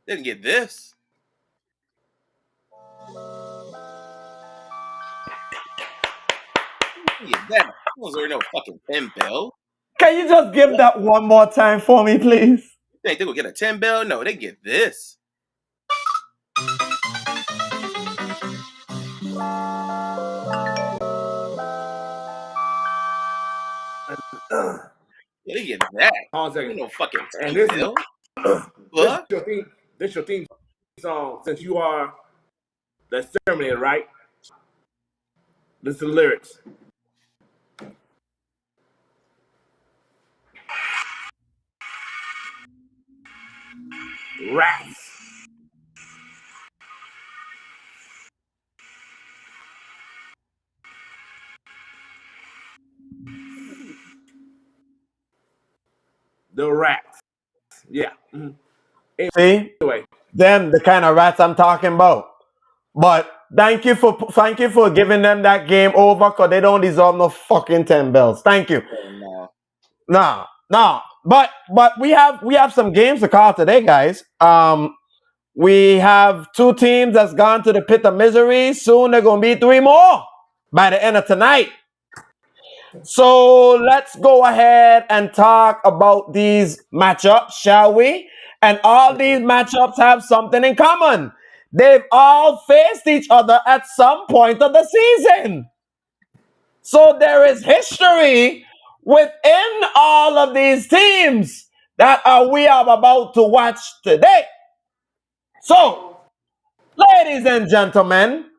Speaker 3: They didn't get this. They didn't get that. Those are no fucking 10 bell.
Speaker 2: Can you just give that one more time for me, please?
Speaker 3: You think they gonna get a 10 bell? No, they get this. Yeah, they get that.
Speaker 4: Hold on a second.
Speaker 3: Ain't no fucking 10
Speaker 4: And this is
Speaker 3: bell.
Speaker 4: What? This your theme song since you are the exterminator, right? Listen to the lyrics. Rats. The rats. Yeah. Mm-hmm.
Speaker 2: See?
Speaker 4: Anyway.
Speaker 2: Them the kind of rats I'm talking about. But thank you for giving them that game over, because they don't deserve no fucking 10 bells. Thank you.
Speaker 3: No.
Speaker 2: Nah. But we have some games to call today, guys. We have 2 teams that's gone to the pit of misery. Soon they're gonna be 3 more by the end of tonight. So let's go ahead and talk about these matchups, shall we? And all these matchups have something in common. They've all faced each other at some point of the season. So there is history within all of these teams that we are about to watch today. So, ladies and gentlemen,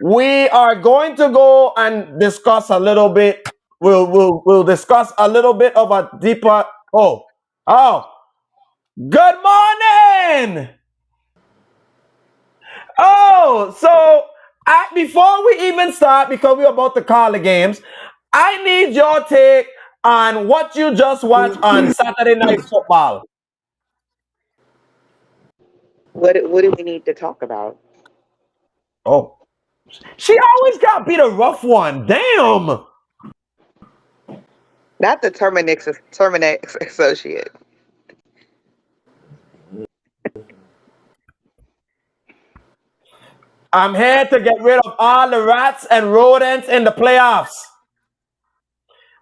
Speaker 2: we are going to go and discuss a little bit. We'll discuss a little bit of a deeper. Good morning. So before we even start, because we're about to call the games, I need your take on what you just watched on Saturday Night Football.
Speaker 6: What do we need to talk about?
Speaker 2: Oh, she always got to be the rough one. Damn.
Speaker 6: Not the Terminex associate.
Speaker 2: I'm here to get rid of all the rats and rodents in the playoffs.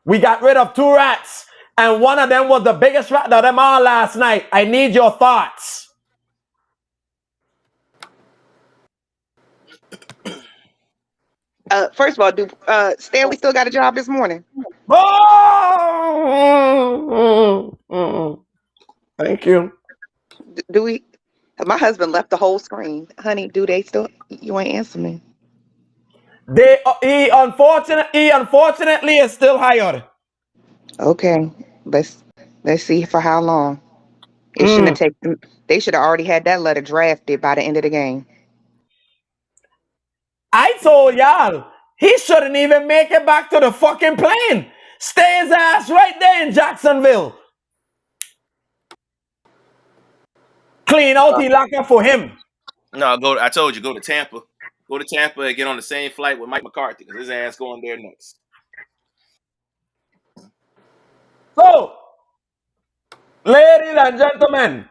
Speaker 2: We got rid of 2 rats, and one of them was the biggest rat of them all last night. I need your thoughts.
Speaker 6: First of all, do Stanley still got a job this morning?
Speaker 2: Oh! Thank you.
Speaker 6: Do we? My husband left the whole screen. Honey, do they still? You ain't answer me.
Speaker 2: He unfortunately is still hired.
Speaker 6: Okay, let's see for how long. It shouldn't have
Speaker 2: Mm.
Speaker 6: taken. They should have already had that letter drafted by the end of the game.
Speaker 2: I told y'all he shouldn't even make it back to the fucking plane. Stay his ass right there in Jacksonville. Clean out the locker for him.
Speaker 3: No, I told you, go to Tampa. Go to Tampa and get on the same flight with Mike McCarthy because his ass going there next.
Speaker 2: So, ladies and gentlemen.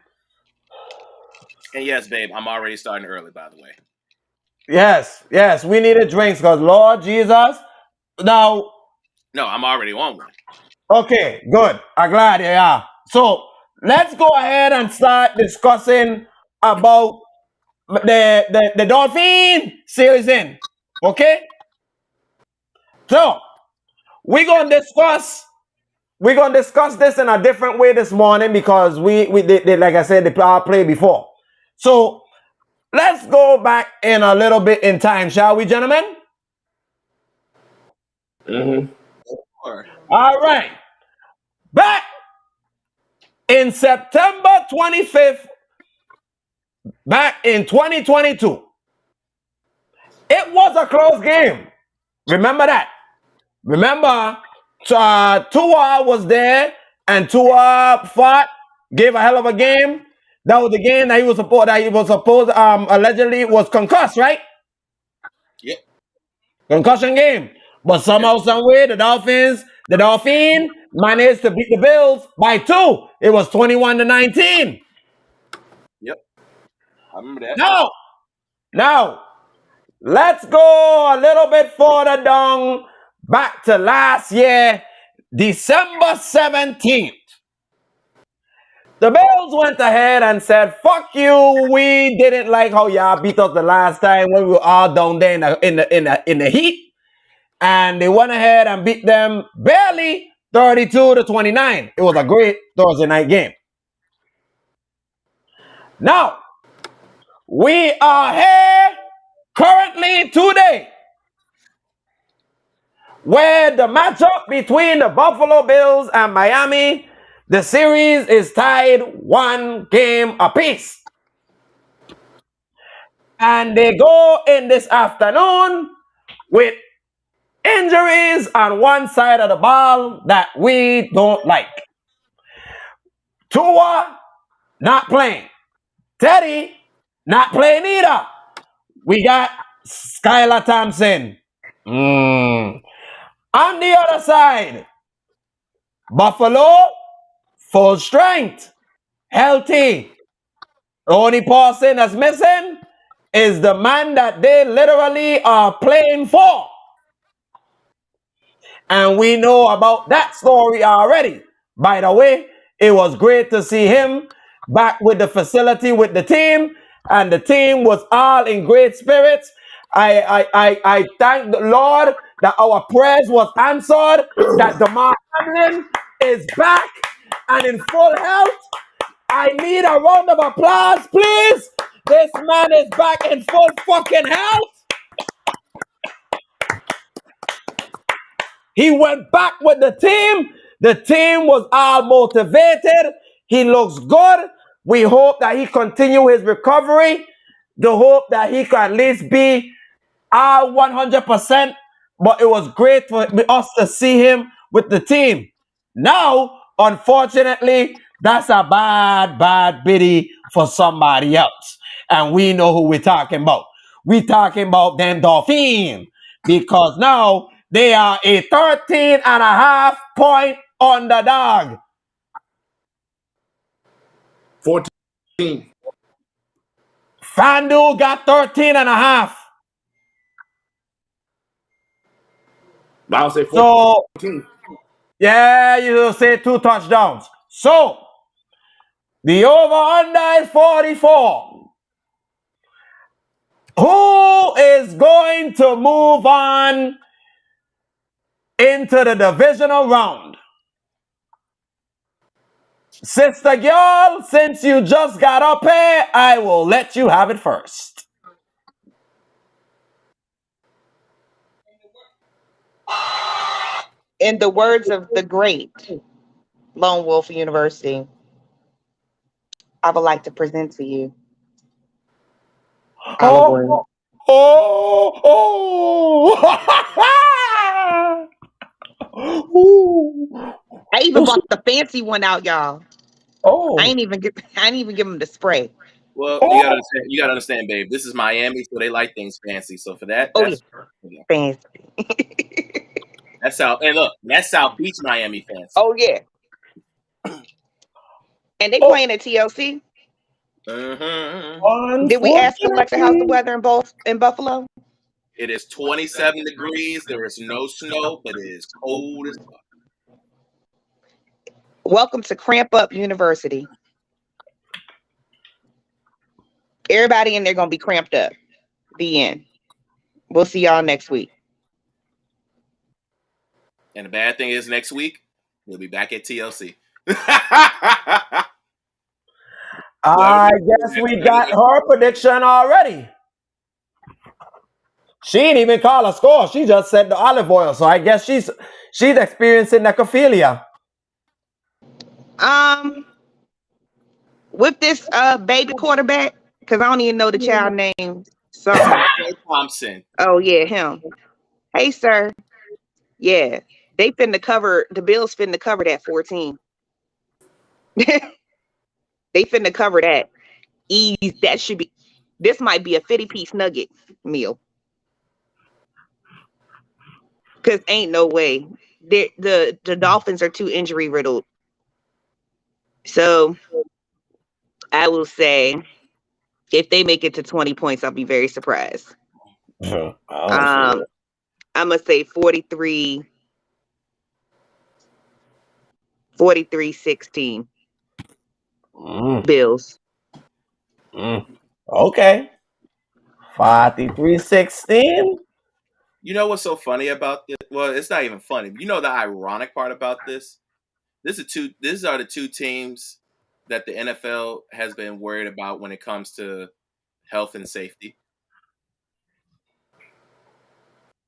Speaker 3: And yes, babe, I'm already starting early, by the way.
Speaker 2: Yes, we needed drinks because Lord Jesus. Now,
Speaker 3: no, I'm already on one.
Speaker 2: Okay, good. I'm glad you are. So let's go ahead and start discussing about the Dolphin series in. Okay? So we're gonna discuss this in a different way this morning because we did, like I said, the play before. So let's go back in a little bit in time, shall we, gentlemen?
Speaker 4: Mm-hmm.
Speaker 3: Sure.
Speaker 2: All right. Back in September 25th, back in 2022, it was a close game. Remember that. Remember, Tua was there and Tua fought, gave a hell of a game. That was the game that he was supposed allegedly was concussed, right?
Speaker 3: Yep.
Speaker 2: Concussion game. But somehow, some way, the Dolphin managed to beat the Bills by 2. It was 21-19.
Speaker 3: Yep. I remember that.
Speaker 2: Now, let's go a little bit further down, back to last year, December 17th. The Bills went ahead and said, fuck you, we didn't like how y'all beat us the last time when we were all down there in the heat. And they went ahead and beat them barely 32-29. It was a great Thursday night game. Now, we are here currently today, where the matchup between the Buffalo Bills and Miami, the series is tied 1 game apiece. And they go in this afternoon with injuries on one side of the ball that we don't like. Tua not playing. Teddy not playing either. We got Skylar Thompson. On the other side, Buffalo, full strength, healthy. The only person that's missing is the man that they literally are playing for. And we know about that story already. By the way, it was great to see him back with the facility with the team, and the team was all in great spirits. I thank the Lord that our prayers was answered, that DeMar Hamlin is back and in full health. I need a round of applause, please. This man is back in full fucking health. He went back with the team. The team was all motivated. He looks good. We hope that he continue his recovery. The hope that he can at least be all 100%. But it was great for us to see him with the team. Now, unfortunately, that's a bad biddy for somebody else. And we know who we're talking about. We're talking about them Dolphins. Because now they are a 13.5 point underdog.
Speaker 4: 14.
Speaker 2: FanDuel got 13.5.
Speaker 4: I'll say 14.
Speaker 2: So, yeah, you say 2 touchdowns. So, the over-under is 44. Who is going to move on into the divisional round? Sister girl, since you just got up here, I will let you have it first.
Speaker 6: In the words of the great Lone Wolf University, I would like to present to you our
Speaker 2: Oh,
Speaker 6: word.
Speaker 2: oh, oh. Ooh.
Speaker 6: I even bought the fancy one out, y'all. I
Speaker 2: Oh,
Speaker 6: ain't even give I ain't even give them the spray.
Speaker 3: Well,
Speaker 2: oh.
Speaker 3: you gotta understand, babe. This is Miami, so they like things fancy. So for that,
Speaker 6: Oh yeah,
Speaker 3: that's yeah,
Speaker 6: fancy.
Speaker 3: that's South. And look, that's South Beach, Miami fancy.
Speaker 6: Oh yeah. And they
Speaker 2: Oh,
Speaker 6: playing at TLC.
Speaker 3: Mm-hmm.
Speaker 6: Did we ask Alexa how's the
Speaker 2: unfortunately.
Speaker 6: weather in Buffalo?
Speaker 3: It is 27 degrees. There is no snow, but it is cold as fuck.
Speaker 6: Welcome to Cramp Up University. Everybody in there gonna be cramped up. The end. We'll see y'all next week.
Speaker 3: And the bad thing is, next week we'll be back at TLC.
Speaker 2: I guess we got her prediction already. She didn't even call a score. She just said the olive oil. So I guess she's experiencing necrophilia.
Speaker 6: With this baby quarterback, because I don't even know the child name. Something.
Speaker 3: Trey Thompson.
Speaker 6: Oh yeah, him. Hey sir. Yeah. They finna cover the Bills finna cover that 14. They finna cover that. Ease that should be this might be a 50-piece nugget meal. Cause ain't no way. The Dolphins are too injury riddled. So I will say if they make it to 20 points, I'll be very surprised. I'm gonna say 43 16 Bills.
Speaker 2: Okay. 43-16.
Speaker 3: You know what's so funny about this? Well, it's not even funny. You know the ironic part about this? These are the two teams that the NFL has been worried about when it comes to health and safety.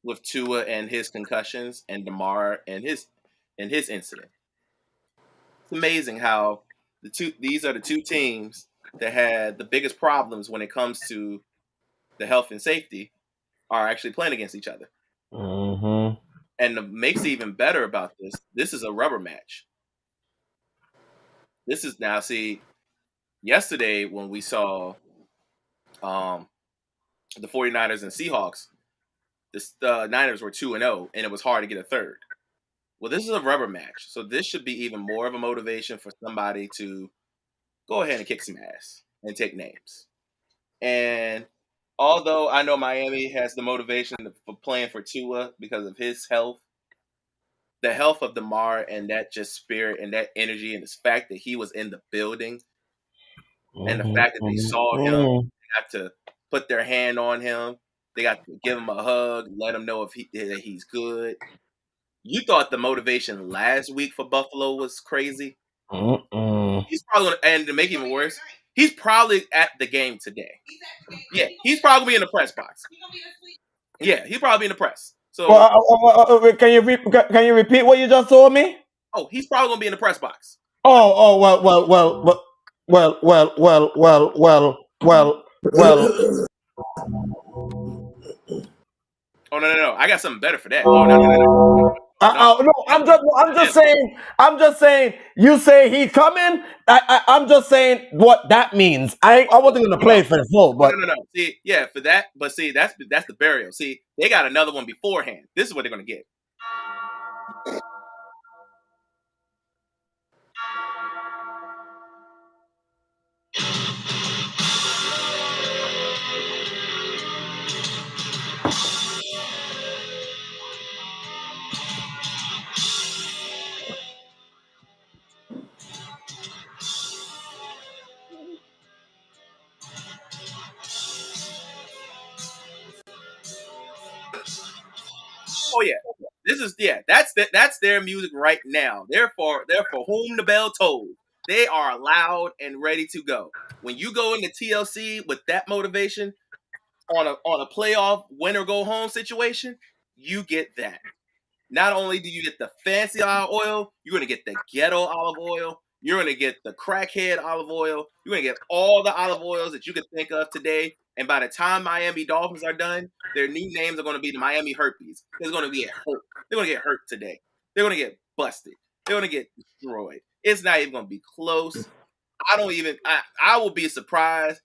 Speaker 3: With Tua and his concussions and DeMar and his incident. It's amazing how these are the two teams that had the biggest problems when it comes to the health and safety are actually playing against each other.
Speaker 2: Mm-hmm.
Speaker 3: And what makes it even better about this is a rubber match. This is now see yesterday when we saw the 49ers and Seahawks, the Niners were 2-0 and it was hard to get a third. Well, this is a rubber match. So this should be even more of a motivation for somebody to go ahead and kick some ass and take names. And although I know Miami has the motivation for playing for Tua because of his health, the health of DeMar and that just spirit and that energy and the fact that he was in the building and the fact that they saw him, they got to put their hand on him, they got to give him a hug, let him know that he's good. You thought the motivation last week for Buffalo was crazy. He's probably, and to make it even worse, he's probably at the game today. Yeah, he's probably in the press box. Yeah, he's probably in the press. So,
Speaker 2: Can you repeat what you just told me?
Speaker 3: oh, he's probably gonna be in the press box.
Speaker 2: Well.
Speaker 3: Oh no! I got something better for that. Oh no!
Speaker 2: No, I'm just saying. You say he's coming. I'm just saying what that means. I wasn't gonna play for the full, but
Speaker 3: No. See, yeah, for that, but see, that's the burial. See, they got another one beforehand. This is what they're gonna get. Oh yeah, that's their music right now. Therefore, whom the bell tolls. They are loud and ready to go. When you go into TLC with that motivation on a playoff win or go home situation, you get that. Not only do you get the fancy olive oil, you're going to get the ghetto olive oil. You're going to get the crackhead olive oil. You're going to get all the olive oils that you could think of today. And by the time Miami Dolphins are done, their new names are going to be the Miami Herpes. They're going to get hurt. They're going to get hurt today. They're going to get busted. They're going to get destroyed. It's not even going to be close. I will be surprised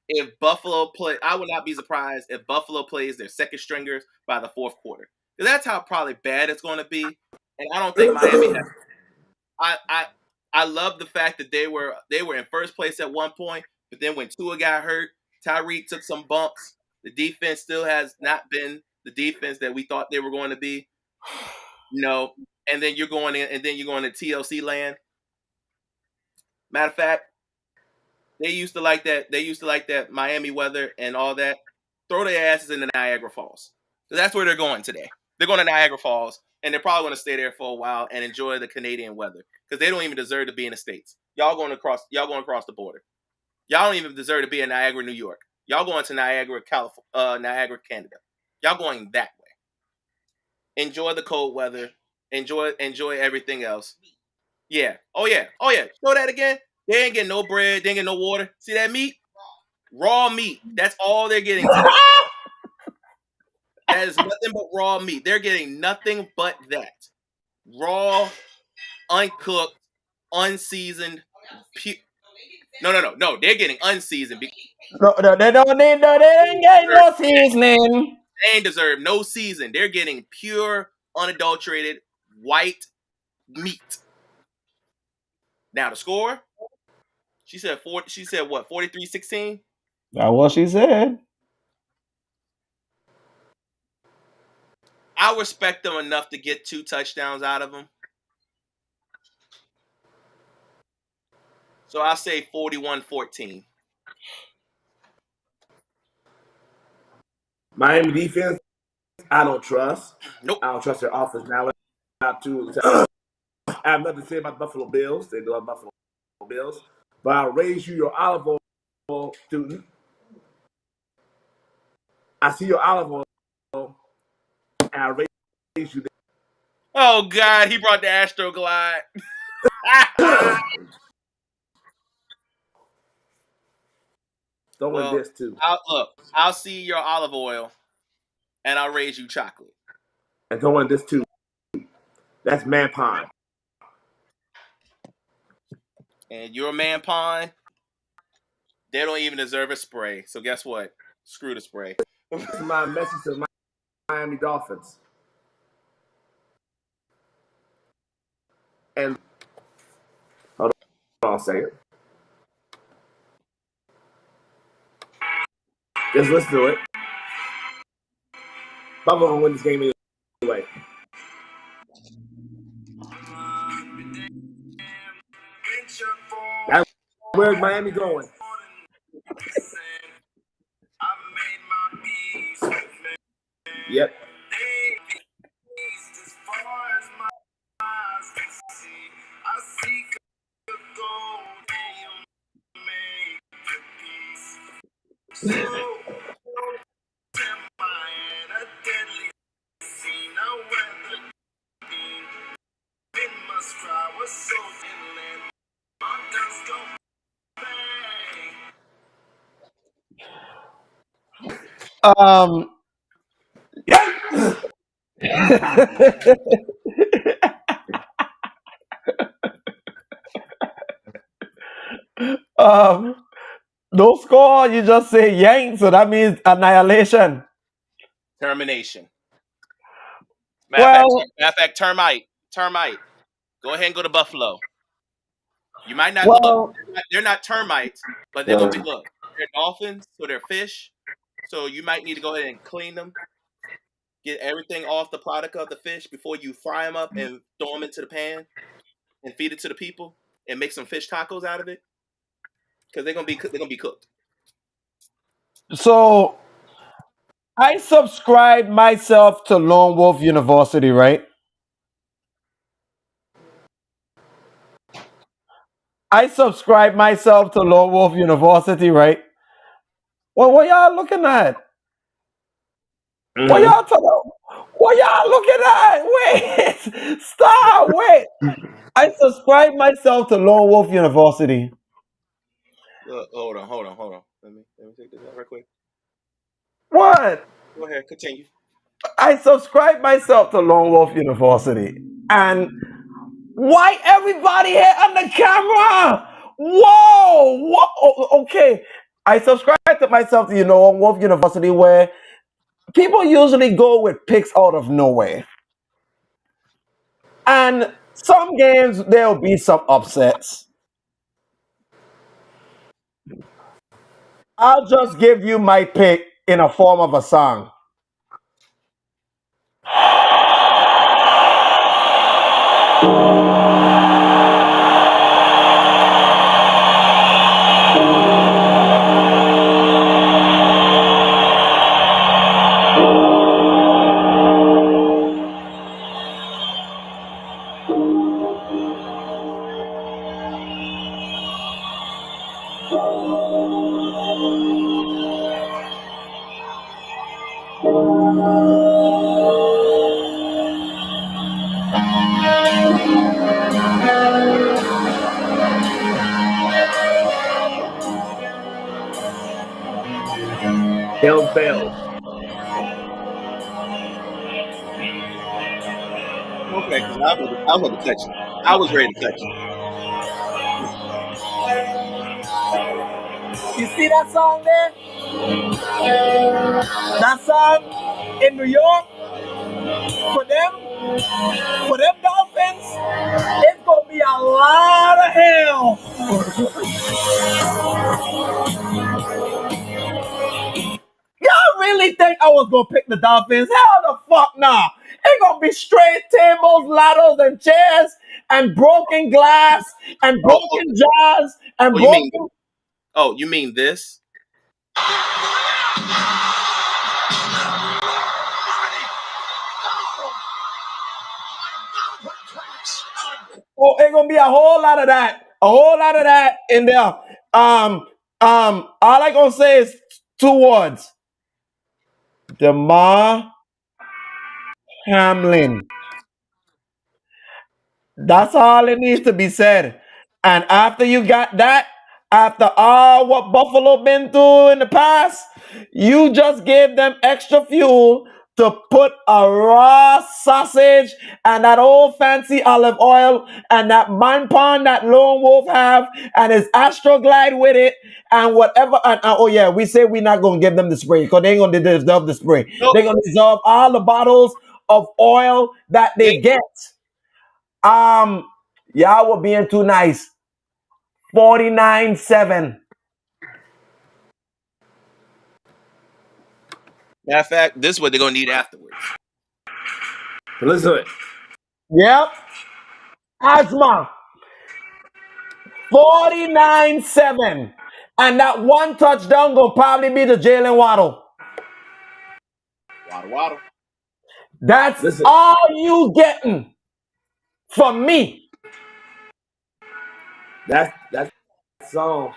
Speaker 3: if Buffalo play. I would not be surprised if Buffalo plays their second stringers by the fourth quarter. Because that's how probably bad it's going to be. And I don't think Miami has. I love the fact that they were in first place at one point, but then when Tua got hurt, Tyreek took some bumps. The defense still has not been the defense that we thought they were going to be. And then you're going to TLC land. Matter of fact, they used to like that. They used to like that Miami weather and all that. Throw their asses into Niagara Falls. So that's where they're going today. They're going to Niagara Falls, and they're probably going to stay there for a while and enjoy the Canadian weather because they don't even deserve to be in the States. Y'all going across the border. Y'all don't even deserve to be in Niagara, New York. Y'all going to Niagara, Niagara, Canada. Y'all going that way. Enjoy the cold weather. Enjoy everything else. Yeah. Oh yeah. Show that again. They ain't getting no bread. They ain't getting no water. See that meat? Raw meat. That's all they're getting today. That is nothing but raw meat. They're getting nothing but that. Raw, uncooked, unseasoned. No. They're getting unseasoned.
Speaker 2: No, they don't need. No, they ain't getting no seasoning.
Speaker 3: They ain't deserve no season. They're getting pure, unadulterated white meat. Now the score. She said what? 43-16.
Speaker 2: That's what she said.
Speaker 3: I respect them enough to get 2 touchdowns out of them. So I'll say 41-14.
Speaker 4: Miami defense, I don't trust.
Speaker 3: Nope.
Speaker 4: I don't trust their offense now. I have nothing to say about the Buffalo Bills. They love Buffalo Bills. But I'll raise you your olive oil student. I see your olive oil, and I raise you.
Speaker 3: Oh, God, he brought the Astroglide.
Speaker 4: Throwing this, too.
Speaker 3: I'll see your olive oil, and I'll raise you chocolate.
Speaker 4: And throwing this, too. That's man pine.
Speaker 3: And your man pine, they don't even deserve a spray. So guess what? Screw the spray.
Speaker 4: This is my message to the Miami Dolphins. And hold on a second. Just listen to it. Buffalo will win this game anyway. That's where's Miami going? Yep.
Speaker 2: No score, you just say yank, so that means annihilation.
Speaker 3: Termination. Matter of fact, termite. Go ahead and go to Buffalo. You might not look. They're not termites, but they're going to be, look, they're dolphins, so they're fish. So you might need to go ahead and clean them. Get everything off the product of the fish before you fry them up and throw them into the pan and feed it to the people and make some fish tacos out of it. Because they're gonna be cooked.
Speaker 2: So I subscribe myself to Lone Wolf University, right? I subscribe myself to Lone Wolf University, right? Well, what y'all looking at? What
Speaker 4: Mm-hmm.
Speaker 2: y'all talking? What y'all looking at? Wait, stop, wait. I subscribe myself to Lone Wolf University.
Speaker 3: Hold on. Let me take this out real quick.
Speaker 2: What?
Speaker 3: Go ahead, continue.
Speaker 2: I subscribe myself to Lone Wolf University. And why everybody here on the camera? Whoa! Whoa! Okay. I subscribe to myself to Lone Wolf University where people usually go with picks out of nowhere. And some games there'll be some upsets. I'll just give you my pick in a form of a song.
Speaker 4: Hell fails.
Speaker 3: Okay, because I was about to cut you. I was ready to cut you.
Speaker 1: You see that song there? That song in New York for them Dolphins, it's gonna be a lot of hell. Y'all really think I was gonna pick the Dolphins? Hell the fuck nah. It's gonna be straight tables, ladders, and chairs, and broken glass, and
Speaker 3: Oh,
Speaker 1: broken jars, and
Speaker 3: oh, you mean
Speaker 1: broken.
Speaker 3: you mean this?
Speaker 2: Oh, it's gonna be a whole lot of that. A whole lot of that in there. All I gonna say is two words. Damar Hamlin. That's all it needs to be said. And after you got that, after all what Buffalo been through in the past, you just gave them extra fuel to put a raw sausage and that old fancy olive oil and that man pond that Lone Wolf have and his Astroglide with it and whatever. And, oh yeah, we say we're not gonna give them the spray because they ain't gonna deserve the spray.
Speaker 3: Nope.
Speaker 2: They're gonna deserve all the bottles of oil that they get. Um, y'all were being too nice. 49-7.
Speaker 3: Matter of fact, this is what they're gonna need afterwards.
Speaker 4: Listen to it.
Speaker 2: Yep. Asthma. 49-7. And that one touchdown gonna probably be the Jalen Waddle.
Speaker 3: Waddle.
Speaker 2: That's
Speaker 4: Listen.
Speaker 2: all you getting from me.
Speaker 4: That song.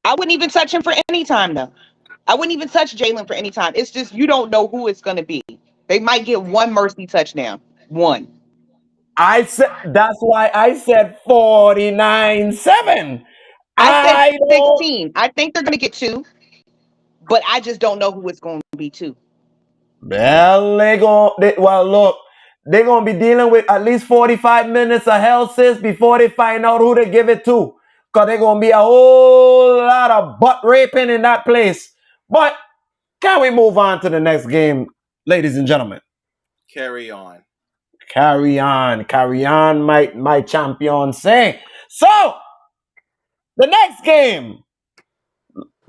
Speaker 6: I wouldn't even touch him for any time, though. I wouldn't even touch Jalen for any time. It's just you don't know who it's going to be. They might get one mercy touchdown. One.
Speaker 2: I said that's why I said 49-7.
Speaker 6: I said
Speaker 2: I don't
Speaker 6: 16. I think they're going to get two, but I just don't know who it's going to be two.
Speaker 2: Well, look, they're gonna be dealing with at least 45 minutes of hell, sis, before they find out who to give it to. Cause they're gonna be a whole lot of butt raping in that place. But can we move on to the next game, ladies and gentlemen?
Speaker 3: Carry on.
Speaker 2: Carry on, my champion say. So the next game,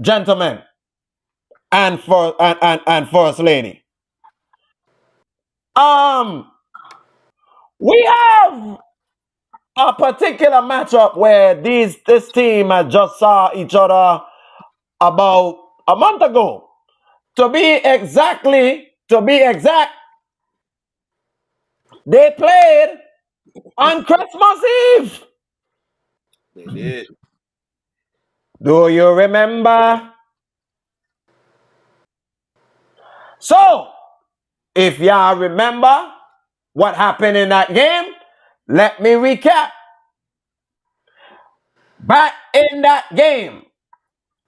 Speaker 2: gentlemen, and first lady. We have a particular matchup where this team had just saw each other about a month ago. To be exact, they played on Christmas Eve.
Speaker 3: They did.
Speaker 2: Do you remember? So, if y'all remember what happened in that game, let me recap. Back in that game,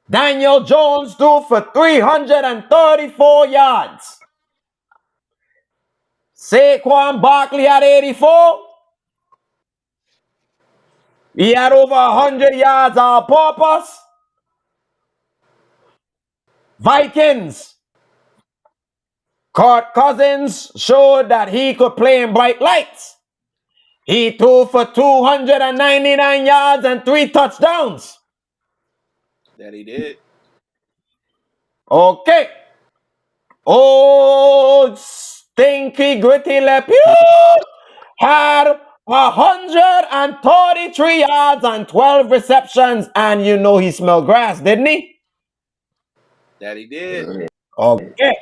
Speaker 2: Daniel Jones threw for 334 yards. Saquon Barkley had 84. He had over 100 yards all purpose. Vikings. Kirk Cousins showed that he could play in bright lights. He threw for 299 yards and 3 touchdowns.
Speaker 3: That he did.
Speaker 2: Okay. Oh, stinky gritty LePew had 133 yards and 12 receptions, and you know he smelled grass, didn't he?
Speaker 3: That he did.
Speaker 2: Okay.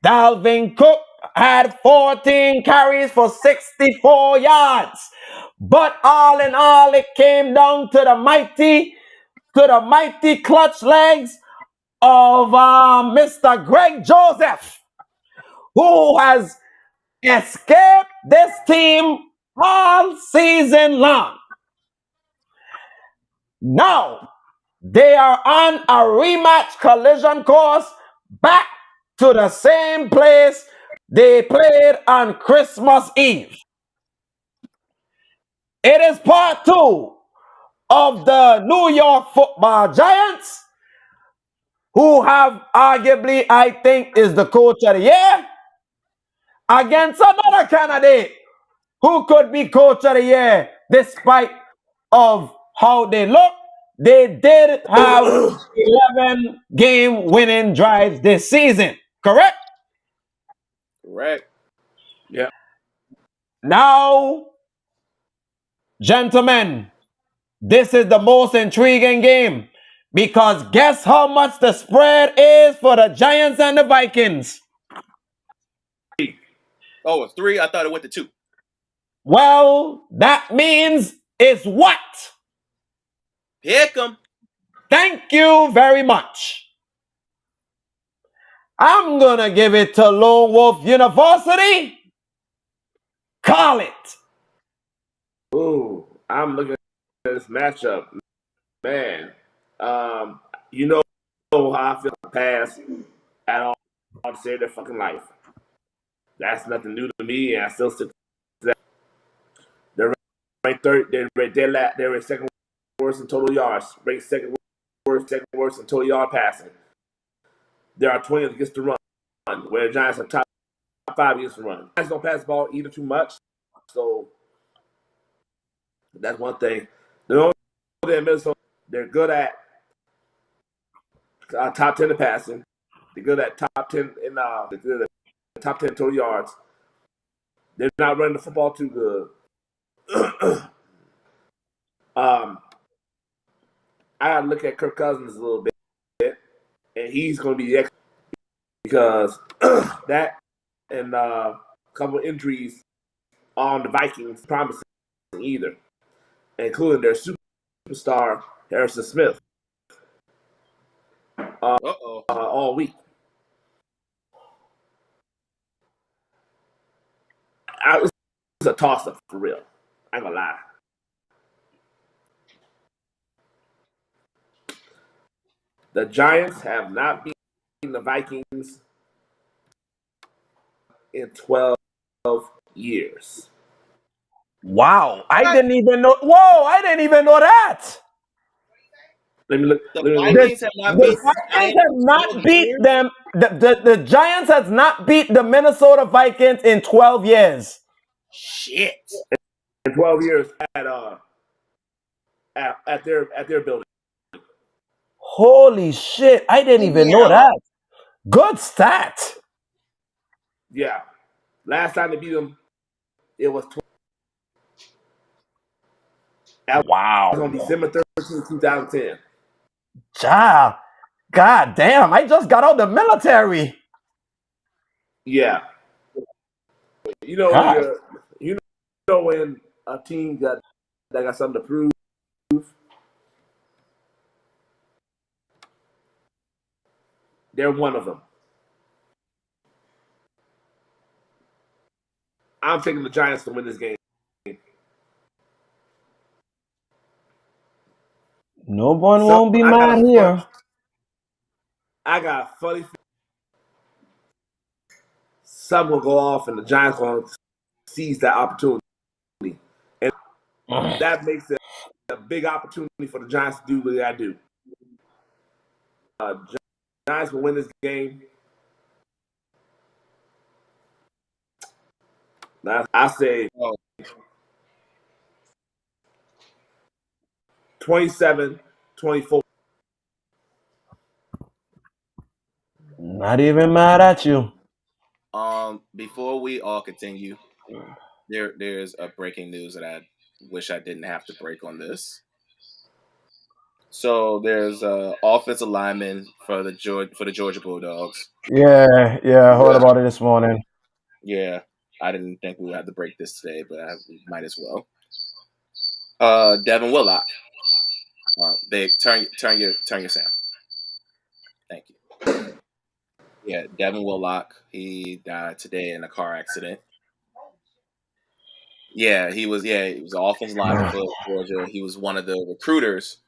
Speaker 2: Dalvin Cook had 14 carries for 64 yards. But all in all, it came down to the mighty clutch legs of Mr. Greg Joseph, who has escaped this team all season long. Now, they are on a rematch collision course back to the same place they played on Christmas Eve. It is part 2 of the New York Football Giants, who have arguably, I think, is the coach of the year, against another candidate who could be coach of the year despite of how they look. They did have 11 game winning drives this season, correct?
Speaker 3: Correct.
Speaker 4: Yeah.
Speaker 2: Now, gentlemen, this is the most intriguing game because guess how much the spread is for the Giants and the Vikings?
Speaker 3: Oh, it's 3? I thought it went to 2.
Speaker 2: Well, that means it's what?
Speaker 3: Pick 'em.
Speaker 2: Thank you very much. I'm going to give it to Lone Wolf University. Call it.
Speaker 4: Ooh, I'm looking at this matchup. Man, you know how I feel pass at all to save their fucking life. That's nothing new to me, and I still stick to that. They're ranked third. They're second worst in total yards. Ranked second worst in total yard passing. There are 20 against the run, where the Giants are top 5 against the run. The Giants don't pass the ball either too much, so that's one thing. They're good at top 10 in passing. They're good at top 10 in top 10 total yards. They're not running the football too good. I gotta look at Kirk Cousins a little bit, and he's going to be the X because that and a couple of injuries on the Vikings promising either, including their superstar Harrison Smith all week. It's a toss-up for real. I ain't gonna lie. The Giants have not beaten the Vikings in 12 years.
Speaker 2: Wow, I didn't even know. Whoa, I didn't even know that.
Speaker 4: Let me look.
Speaker 3: The Vikings have not beat
Speaker 2: The Giants have not beat them. The Giants has not beat the Minnesota Vikings in 12 years.
Speaker 3: Shit.
Speaker 4: In 12 years at their building.
Speaker 2: Holy shit, I didn't even know that. Good stat.
Speaker 4: Yeah. Last time they beat them, it was on December 13th, 2010.
Speaker 2: God damn, I just got out the military.
Speaker 4: Yeah. You know when a team that got something to prove. They're one of them. I'm taking the Giants to win this game.
Speaker 2: No one won't be mad here.
Speaker 4: I got a funny feeling something will go off and the Giants will seize that opportunity. And that makes it a big opportunity for the Giants to do what they got to do. Giants will win this game. I say 27-24.
Speaker 2: Not even mad at you.
Speaker 3: Before we all continue, there's a breaking news that I wish I didn't have to break on this. So there's offensive lineman for the Georgia Bulldogs.
Speaker 2: Yeah, I heard about it this morning.
Speaker 3: Yeah, I didn't think we would have to break this today, but we might as well. Devin Willock. Big, turn your sound. Thank you. Yeah, Devin Willock. He died today in a car accident. Yeah, he was an offensive lineman for Georgia. He was one of the recruiters.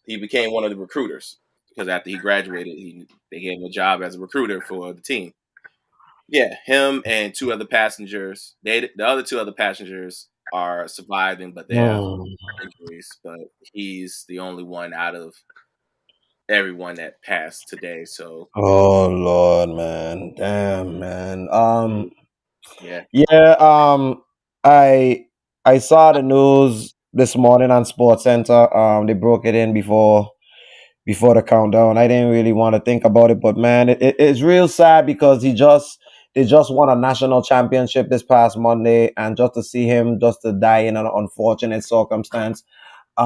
Speaker 3: He became one of the recruiters because after he graduated, they gave him a job as a recruiter for the team. Yeah, him and two other passengers. The other two other passengers are surviving, but they have injuries. But he's the only one out of everyone that passed today. So,
Speaker 2: oh Lord, man, damn, man.
Speaker 3: yeah.
Speaker 2: I saw the news this morning on Sports Center. They broke it in before the countdown. I didn't really want to think about it, but man, it's real sad because they just won a national championship this past Monday, and just to see him just to die in an unfortunate circumstance. With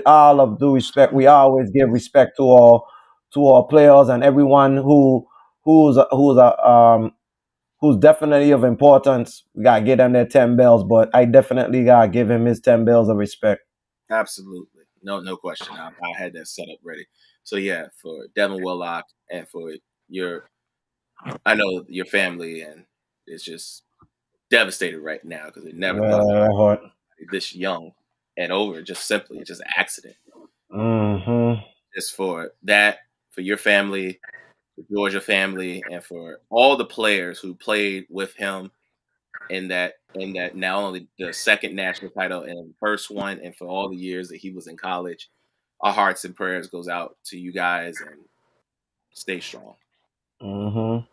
Speaker 2: all of due respect, we always give respect to our players and everyone who's definitely of importance. We gotta give them their 10 bells, but I definitely gotta give him his 10 bells of respect.
Speaker 3: Absolutely. No question. I had that set up ready. So yeah, for Devin Willock and for I know your family, and it's just devastated right now because they never thought this young and over. Just simply, just an accident.
Speaker 2: Mm-hmm.
Speaker 3: Just for that, for your family, the Georgia family, and for all the players who played with him in that not only the second national title and the first one, and for all the years that he was in college. Our hearts and prayers goes out to you guys, and stay strong.
Speaker 2: Mm-hmm.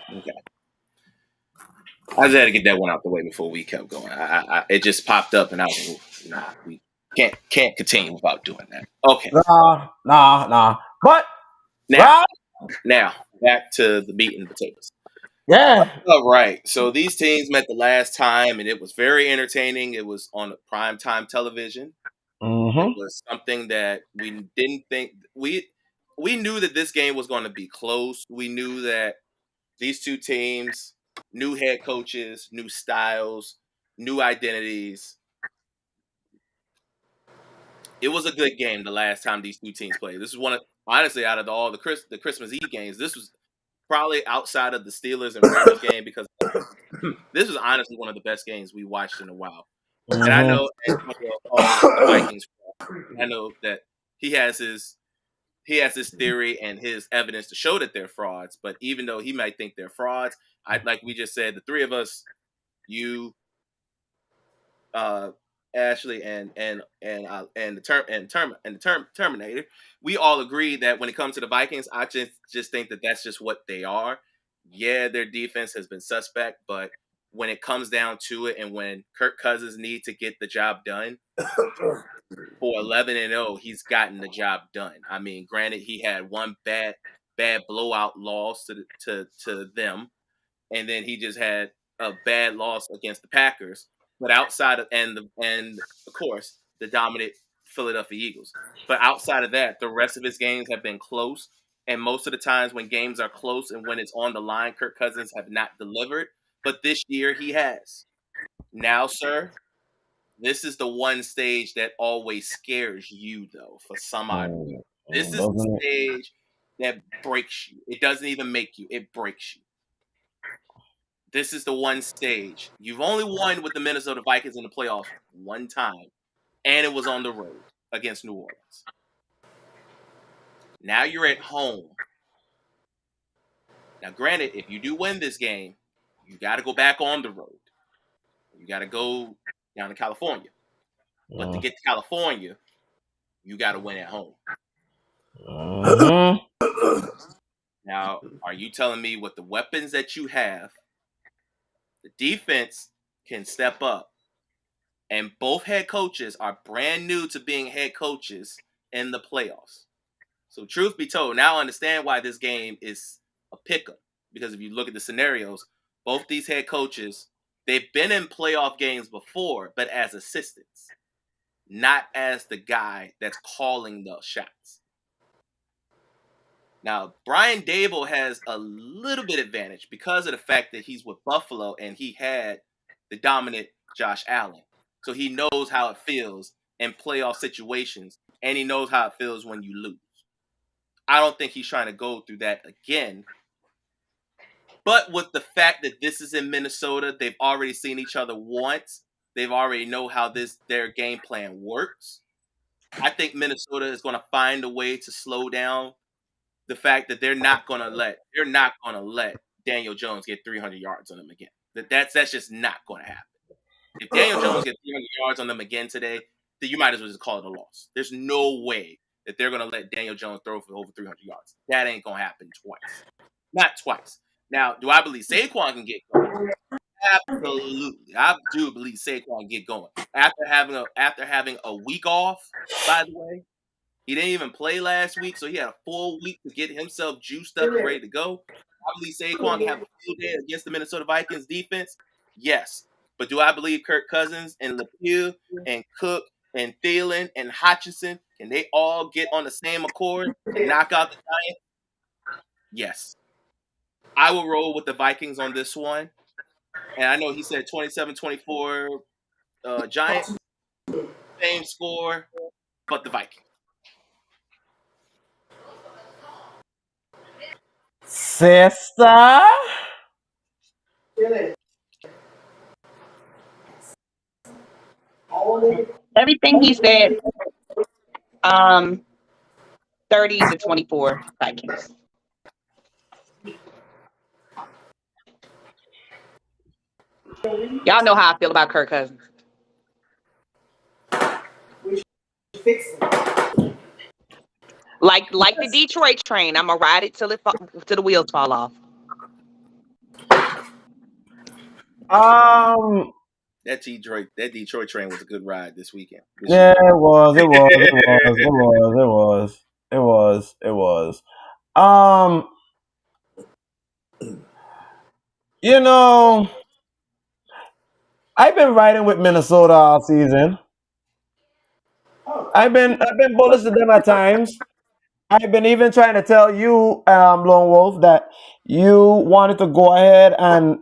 Speaker 3: Okay. I just had to get that one out the way before we kept going. It just popped up, and I was nah, we can't continue without doing that. Okay.
Speaker 2: Nah. But
Speaker 3: Now back to the meat and potatoes.
Speaker 2: yeah.
Speaker 3: All right. So these teams met the last time, and it was very entertaining. It was on primetime television. It
Speaker 2: Mm-hmm.
Speaker 3: was something that we didn't think we knew that this game was going to be close. We knew that these two teams, new head coaches, new styles, new identities. It was a good game the last time these two teams played. This is honestly, out of all the Christmas Eve games, this was probably outside of the Steelers and Raiders game, because this was honestly one of the best games we watched in a while. And I know, the Vikings, I know that he has his theory and his evidence to show that they're frauds. But even though he might think they're frauds, like we just said, the three of us, you, Ashley and the Terminator, we all agree that when it comes to the Vikings, I just think that that's just what they are. Yeah, their defense has been suspect, but when it comes down to it, and when Kirk Cousins need to get the job done, for 11-0, he's gotten the job done. I mean, granted, he had one bad blowout loss to them, and then he just had a bad loss against the Packers. But outside of and of course the dominant Philadelphia Eagles. But outside of that, the rest of his games have been close. And most of the times when games are close and when it's on the line, Kirk Cousins have not delivered. But this year he has. Now, sir, this is the one stage that always scares you, though, for some odd reason. This is the stage that breaks you. It doesn't even make you, it breaks you. This is the one stage. You've only won with the Minnesota Vikings in the playoffs one time, and it was on the road against New Orleans. Now you're at home. Now, granted, if you do win this game, you got to go back on the road. You got to go down to California. But to get to California, you got to win at home. Now, are you telling me with the weapons that you have, the defense can step up, and both head coaches are brand new to being head coaches in the playoffs? So truth be told, now I understand why this game is a pickup. Because if you look at the scenarios, both these head coaches, they've been in playoff games before, but as assistants, not as the guy that's calling the shots. Now, Brian Daboll has a little bit advantage because of the fact that he's with Buffalo and he had the dominant Josh Allen. So he knows how it feels in playoff situations, and he knows how it feels when you lose. I don't think he's trying to go through that again. But with the fact that this is in Minnesota, they've already seen each other once. They've already know how their game plan works. I think Minnesota is going to find a way to slow down the fact that they're not going to let Daniel Jones get 300 yards on them again. That's just not going to happen. If Daniel Jones gets 300 yards on them again today, then you might as well just call it a loss. There's no way that they're going to let Daniel Jones throw for over 300 yards. That ain't going to happen twice. Not twice. Now, do I believe Saquon can get going? Absolutely. I do believe Saquon can get going. After having a week off, by the way, he didn't even play last week, so he had a full week to get himself juiced up and ready to go. I believe Saquon can have a field day against the Minnesota Vikings defense. Yes. But do I believe Kirk Cousins and Lapierre and Cook and Thielen and Hutchinson, can they all get on the same accord and knock out the Giants? Yes. I will roll with the Vikings on this one. And I know he said 27-24 Giants. Same score, but the Vikings.
Speaker 2: Sister?
Speaker 6: Everything he said, 30-24 Vikings. Y'all know how I feel about Kirk Cousins. Like the Detroit train, I'm gonna ride it till the wheels fall off.
Speaker 3: That Detroit train was a good ride this weekend.
Speaker 2: Yeah, it was. You know, I've been riding with Minnesota all season. I've been bullish to them at times. I've been even trying to tell you, Lone Wolf, that you wanted to go ahead and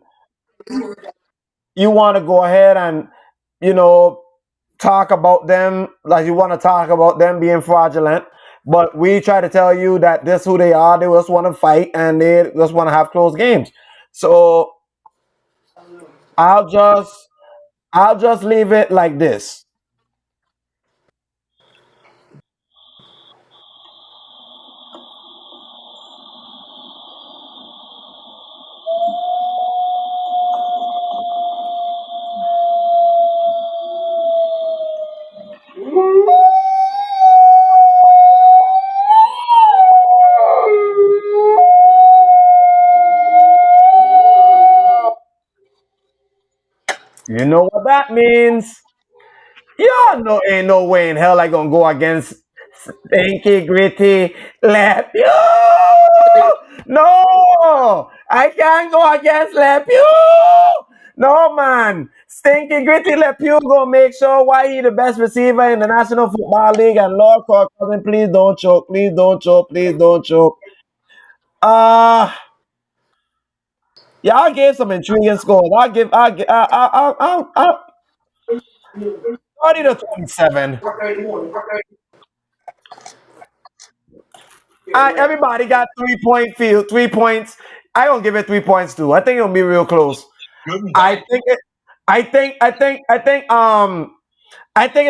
Speaker 2: talk about them, like you want to talk about them being fraudulent. But we try to tell you that this is who they are. They just want to fight and they just want to have close games. So I'll just leave it like this. that means y'all know ain't no way in hell I gonna go against Stinky Gritty Le Pew. No, I can't go against Le Pew. No man, Stinky Gritty Le Pew gonna make sure why he the best receiver in the National Football League. And Lord Cousin, please don't choke, please don't choke, please don't choke. Y'all gave some intriguing scores. I'll 30 to 27. Everybody got 3-point field, 3 points. I don't give it 3 points too. I think it'll be real close. I think it's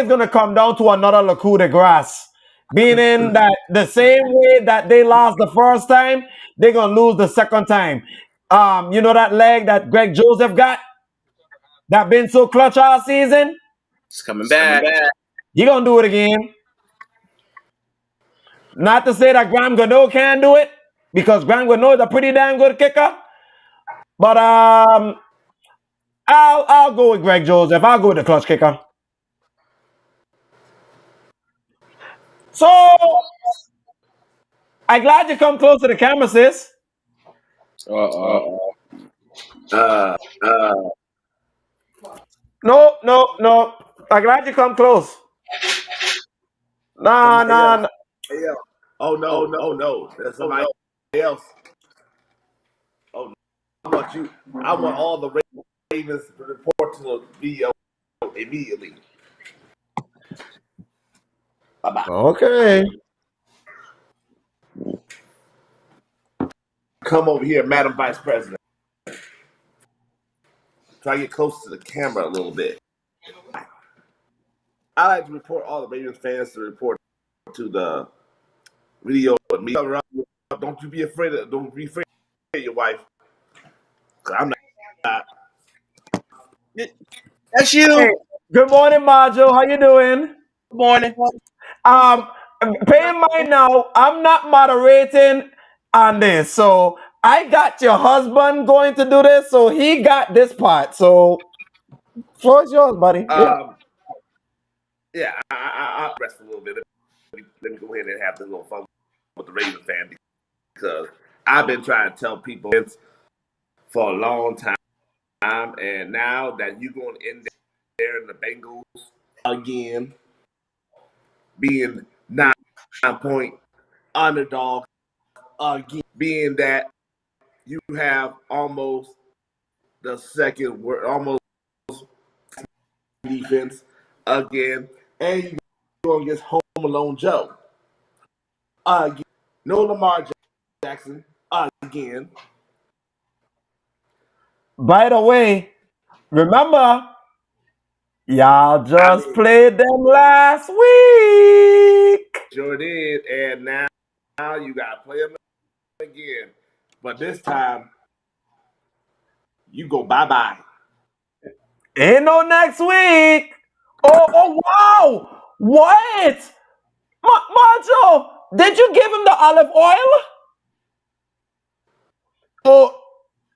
Speaker 2: gonna come down to another Le Coup de Grace. Meaning that the same way that they lost the first time, they're gonna lose the second time. You know that leg that Greg Joseph got that been so clutch all season?
Speaker 3: It's coming back.
Speaker 2: He gonna do it again. Not to say that Graham Gano can do it, because Graham Gano is a pretty damn good kicker. But I'll go with Greg Joseph. I'll go with the clutch kicker. So I'm glad you come close to the camera, sis. No. I'm glad you come close. Nah.
Speaker 4: Hey, yo. Oh no. There's somebody else. Oh no. I want all the Ravens to report to the video immediately. Bye-bye.
Speaker 2: Okay.
Speaker 4: Come over here, Madam Vice President. Try to get close to the camera a little bit. I like to report all the Ravens fans to report to the video with me. Don't you be afraid of your wife. I'm not.
Speaker 3: That's you.
Speaker 2: Hey, good morning, Majo. How you doing?
Speaker 3: Good morning.
Speaker 2: Pay in mind now, I'm not moderating on this. So I got your husband going to do this, so he got this part. So floor's yours, buddy.
Speaker 4: Yeah, I'll rest a little bit. Let me go ahead and have this little fun with the Ravens fan, because I've been trying to tell people for a long time, and now that you're going in there in the Bengals again, being 9-point underdog again, being that you have almost the second word, almost defense again, and you're going against Home Alone Joe again. No Lamar Jackson again.
Speaker 2: By the way, remember, y'all just played them last week.
Speaker 4: Sure did, and now you got to play them again. But this time, you go bye-bye.
Speaker 2: Ain't no next week. Oh wow. What? Macho, did you give him the olive oil? Oh,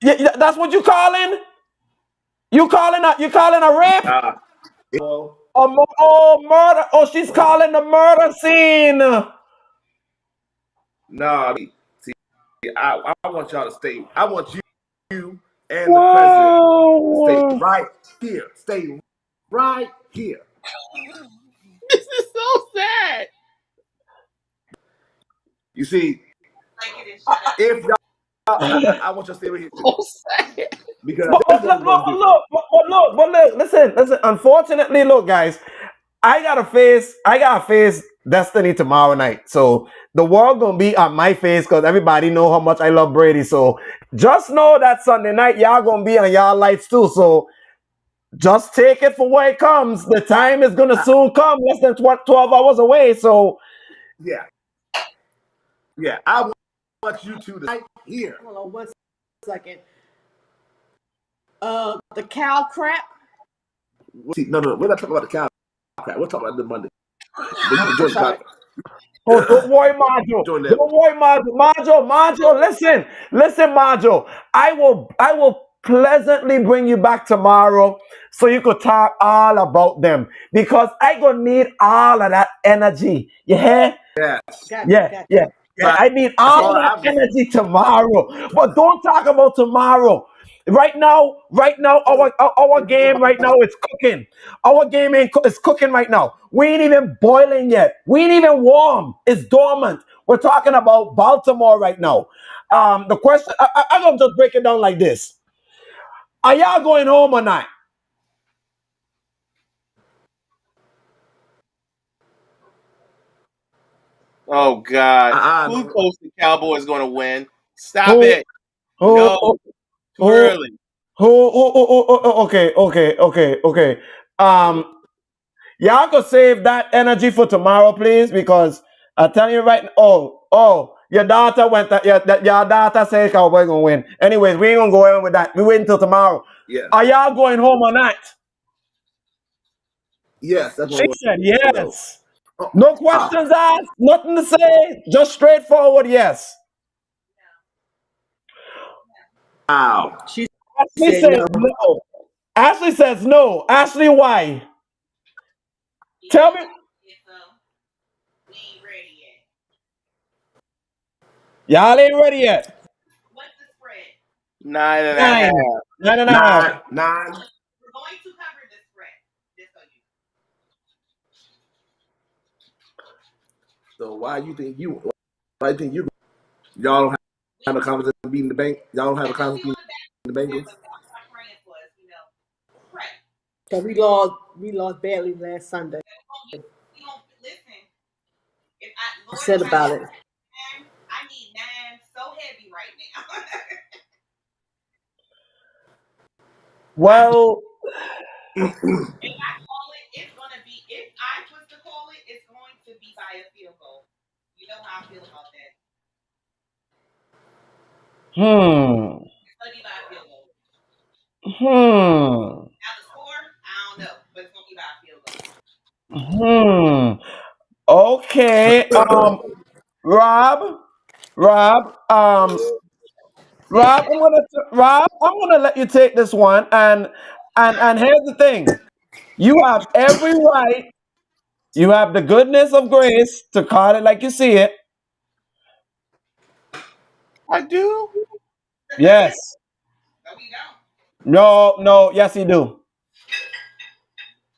Speaker 2: yeah, that's what you calling? You calling a rape? Murder. Oh, she's calling the murder scene.
Speaker 4: No, see, I want y'all to stay. I want you and the president to stay right here. Stay right here.
Speaker 3: This is so sad.
Speaker 4: You see, if y'all, I want y'all to stay right here.
Speaker 3: So sad.
Speaker 4: Because
Speaker 2: look, listen. Unfortunately, look, guys, I gotta face Destiny tomorrow night. So the world gonna be on my face because everybody know how much I love Brady. So just know that Sunday night y'all gonna be on y'all lights too. So just take it for where it comes. The time is gonna soon come, less than 12 hours away. So
Speaker 4: yeah, I want you two to right here.
Speaker 7: Hold on 1 second. The cow crap.
Speaker 4: No, we're not talking about the cow crap. We're talking about the Monday.
Speaker 2: Don't worry, Majo. Don't worry, Majo. Majo, listen, Majo. I will pleasantly bring you back tomorrow so you could talk all about them because I gonna need all of that energy. You hear?
Speaker 4: Yes.
Speaker 2: Yeah.
Speaker 4: So
Speaker 2: I need
Speaker 4: that's
Speaker 2: all
Speaker 4: all
Speaker 2: of that
Speaker 4: I was.
Speaker 2: energy tomorrow. But don't talk about tomorrow. Right now, our game right now is cooking. Our game is cooking right now. We ain't even boiling yet. We ain't even warm. It's dormant. We're talking about Baltimore right now. The question I'm gonna just break it down like this: are y'all going home or not?
Speaker 3: Oh God,
Speaker 4: Uh-uh.
Speaker 3: who posted the Cowboys going to win? Stop
Speaker 2: Who?
Speaker 3: it!
Speaker 2: Who?
Speaker 3: No, too
Speaker 2: Who?
Speaker 3: early.
Speaker 2: Okay. Y'all could save that energy for tomorrow, please, because I tell you right. Your daughter went. Your daughter said Cowboys gonna win. Anyways, we ain't gonna go in with that. We wait until tomorrow.
Speaker 4: Yes.
Speaker 2: Are y'all going home or not?
Speaker 4: Yes, that's
Speaker 2: She
Speaker 4: what
Speaker 2: said
Speaker 4: we'll go.
Speaker 2: yes. No questions asked. Nothing to say. Just straightforward yes.
Speaker 4: Wow.
Speaker 7: She
Speaker 2: Ashley
Speaker 7: said
Speaker 2: says
Speaker 7: no.
Speaker 2: no. Ashley says no. Ashley, why? Tell me. Y'all ain't ready yet.
Speaker 3: 9.5.
Speaker 2: 9.5.
Speaker 4: 9. So why you think you? Why you think you? Y'all don't have a confidence in beating the bank. Y'all don't have a confidence in beating the Bengals.
Speaker 7: So we lost badly last Sunday. I said about it.
Speaker 2: Well, hmm. Hmm. Hmm. Okay. Rob. Rob. I'm gonna let you take this one, and here's the thing: you have every right. You have the goodness of grace to call it like you see it.
Speaker 3: I do.
Speaker 2: Yes. No. Yes, you do.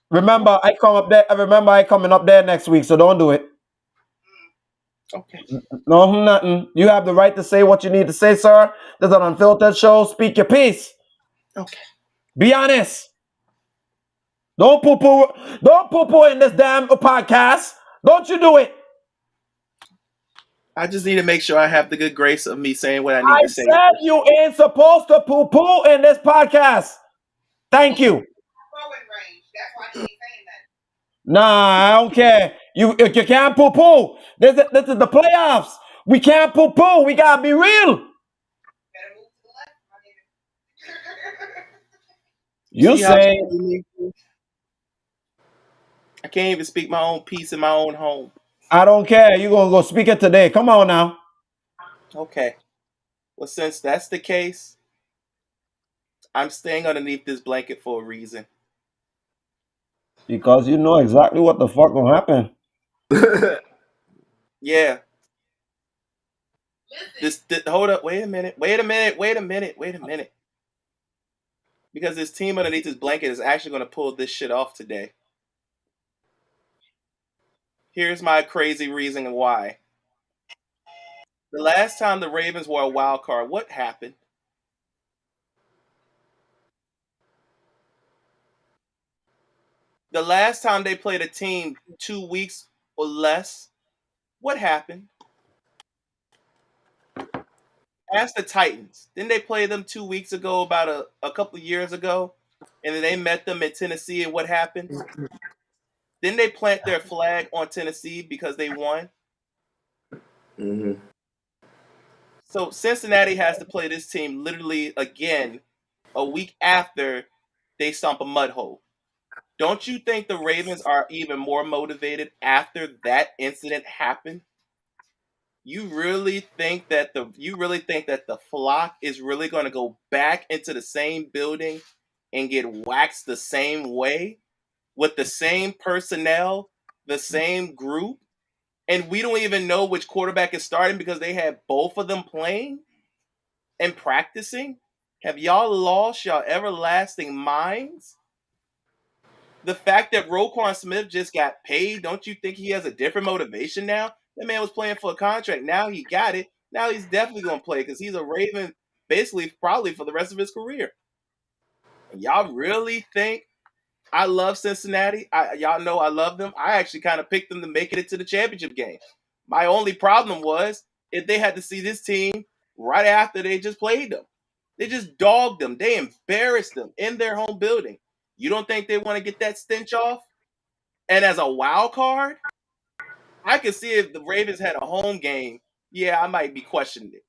Speaker 2: Remember, I come up there. Remember, I coming up there next week, so don't do it.
Speaker 3: Okay.
Speaker 2: No, nothing. You have the right to say what you need to say, sir. This is an unfiltered show. Speak your piece.
Speaker 3: Okay.
Speaker 2: Be honest. Don't poo poo. Don't poo poo in this damn podcast. Don't you do it.
Speaker 3: I just need to make sure I have the good grace of me saying what I need
Speaker 2: I
Speaker 3: to say.
Speaker 2: said you ain't supposed to poo poo in this podcast. Thank you. Nah, I don't care. You can't poo poo. This is the playoffs. We can't poo poo. We gotta be real. You
Speaker 3: See how
Speaker 2: say
Speaker 3: silly me is? I can't even speak my own peace in my own home.
Speaker 2: I don't care. You gonna go speak it today. Come on now.
Speaker 3: Okay. Well, since that's the case, I'm staying underneath this blanket for a reason.
Speaker 2: Because you know exactly what the fuck gonna happen.
Speaker 3: Yeah. Hold up. Wait a minute. Because this team underneath this blanket is actually going to pull this shit off today. Here's my crazy reason why. The last time the Ravens were a wild card, what happened? The last time they played a team 2 weeks or less, what happened? Ask the Titans. Didn't they play them 2 weeks ago, about a couple of years ago? And then they met them in Tennessee, and what happened? Didn't they plant their flag on Tennessee because they won?
Speaker 4: hmm
Speaker 3: So Cincinnati has to play this team literally again a week after they stomp a mud hole. Don't you think the Ravens are even more motivated after that incident happened? You really think that the flock is really going to go back into the same building and get waxed the same way with the same personnel, the same group, and we don't even know which quarterback is starting because they had both of them playing and practicing? Have y'all lost y'all everlasting minds? The fact that Roquan Smith just got paid, don't you think he has a different motivation now? That man was playing for a contract. Now he got it. Now he's definitely going to play because he's a Raven basically probably for the rest of his career. And y'all really think I love Cincinnati? Y'all know I love them. I actually kind of picked them to make it into the championship game. My only problem was if they had to see this team right after they just played them. They just dogged them. They embarrassed them in their home building. You don't think they want to get that stench off? And as a wild card, I could see if the Ravens had a home game, yeah, I might be questioning it.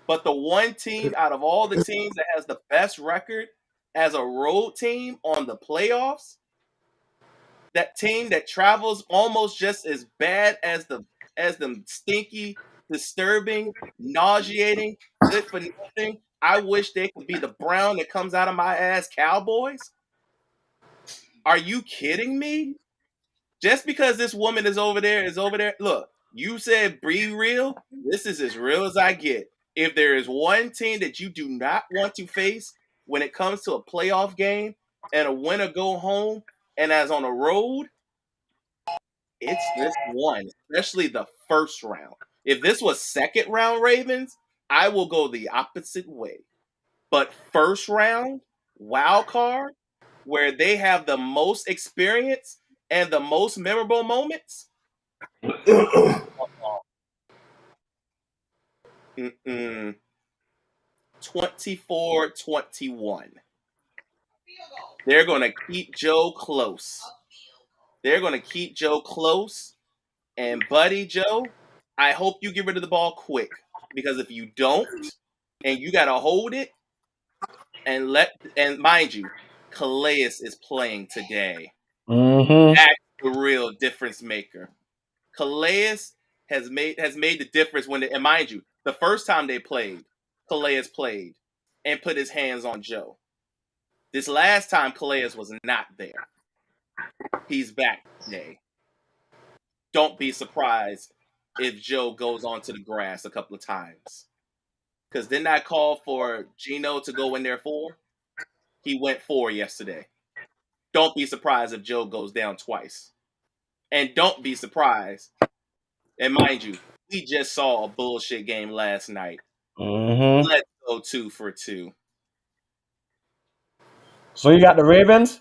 Speaker 3: But the one team out of all the teams that has the best record as a road team on the playoffs, that team that travels almost just as bad as them stinky, disturbing, nauseating, good for nothing. I wish they could be the brown that comes out of my ass Cowboys. Are you kidding me? Just because this woman is over there. Look, you said be real. This is as real as I get. If there is one team that you do not want to face when it comes to a playoff game and a win or go home, and as on a road, it's this one, especially the first round. If this was second round Ravens, I will go the opposite way. But first round, wild card, where they have the most experience and the most memorable moments, 24-21. They're going to keep Joe close. They're going to keep Joe close. And Buddy Joe, I hope you get rid of the ball quick. Because if you don't, and you got to hold it, and mind you, Calais is playing today.
Speaker 2: Mm-hmm.
Speaker 3: That's the real difference maker. Calais has made the difference and mind you, the first time they played, Calais played and put his hands on Joe. This last time Calais was not there. He's back today. Don't be surprised if Joe goes onto the grass a couple of times. Because didn't I call for Gino to go in there 4? He went 4 yesterday. Don't be surprised if Joe goes down twice. And don't be surprised, and mind you, we just saw a bullshit game last night.
Speaker 2: Mm-hmm.
Speaker 3: Let's go 2 for 2.
Speaker 2: So you got the Ravens?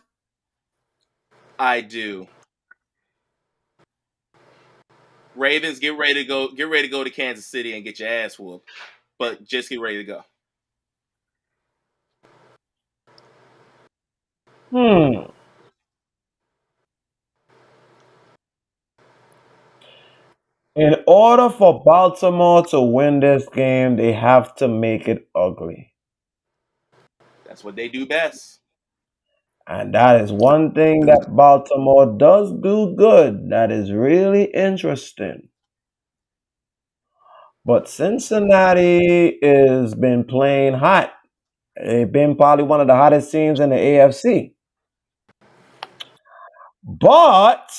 Speaker 3: I do. Ravens, get ready to go. Get ready to go to Kansas City and get your ass whooped. But just get ready to go.
Speaker 2: In order for Baltimore to win this game, they have to make it ugly.
Speaker 3: That's what they do best.
Speaker 2: And that is one thing that Baltimore does do good. That is really interesting. But Cincinnati has been playing hot. They've been probably one of the hottest teams in the AFC. But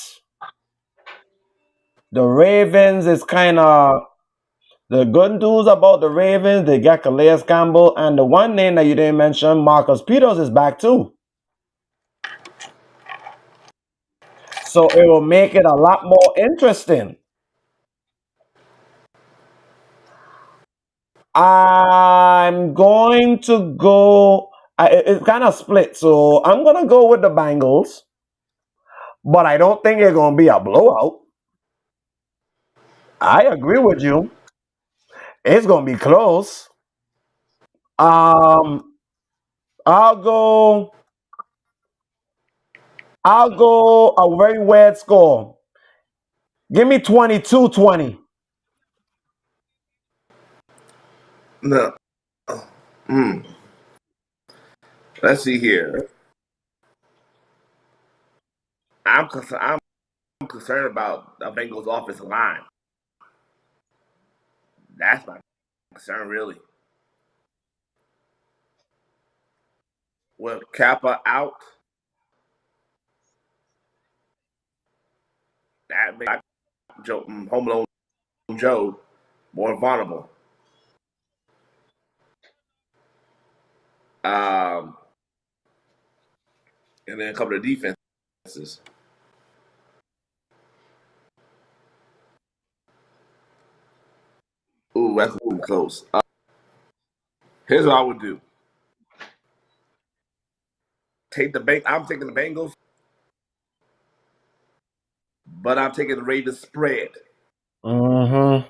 Speaker 2: the Ravens is kind of the good news about the Ravens. They got Calais Campbell, and the one name that you didn't mention, Marcus Peters, is back too. So it will make it a lot more interesting. I'm going to go. It's kind of split, so I'm going to go with the Bengals, but I don't think it's going to be a blowout. I agree with you. It's going to be close. I'll go a very weird score. Give me 22-20.
Speaker 4: No. Let's see here. I'm concerned about the Bengals offensive line. That's my concern, really. With Kappa out, that makes Home Alone Joe more vulnerable. And then a couple of defenses. Ooh, that's gonna be close. Here's what I would do. I'm taking the Bengals, but I'm taking the Ravens spread.
Speaker 2: Mm-hmm.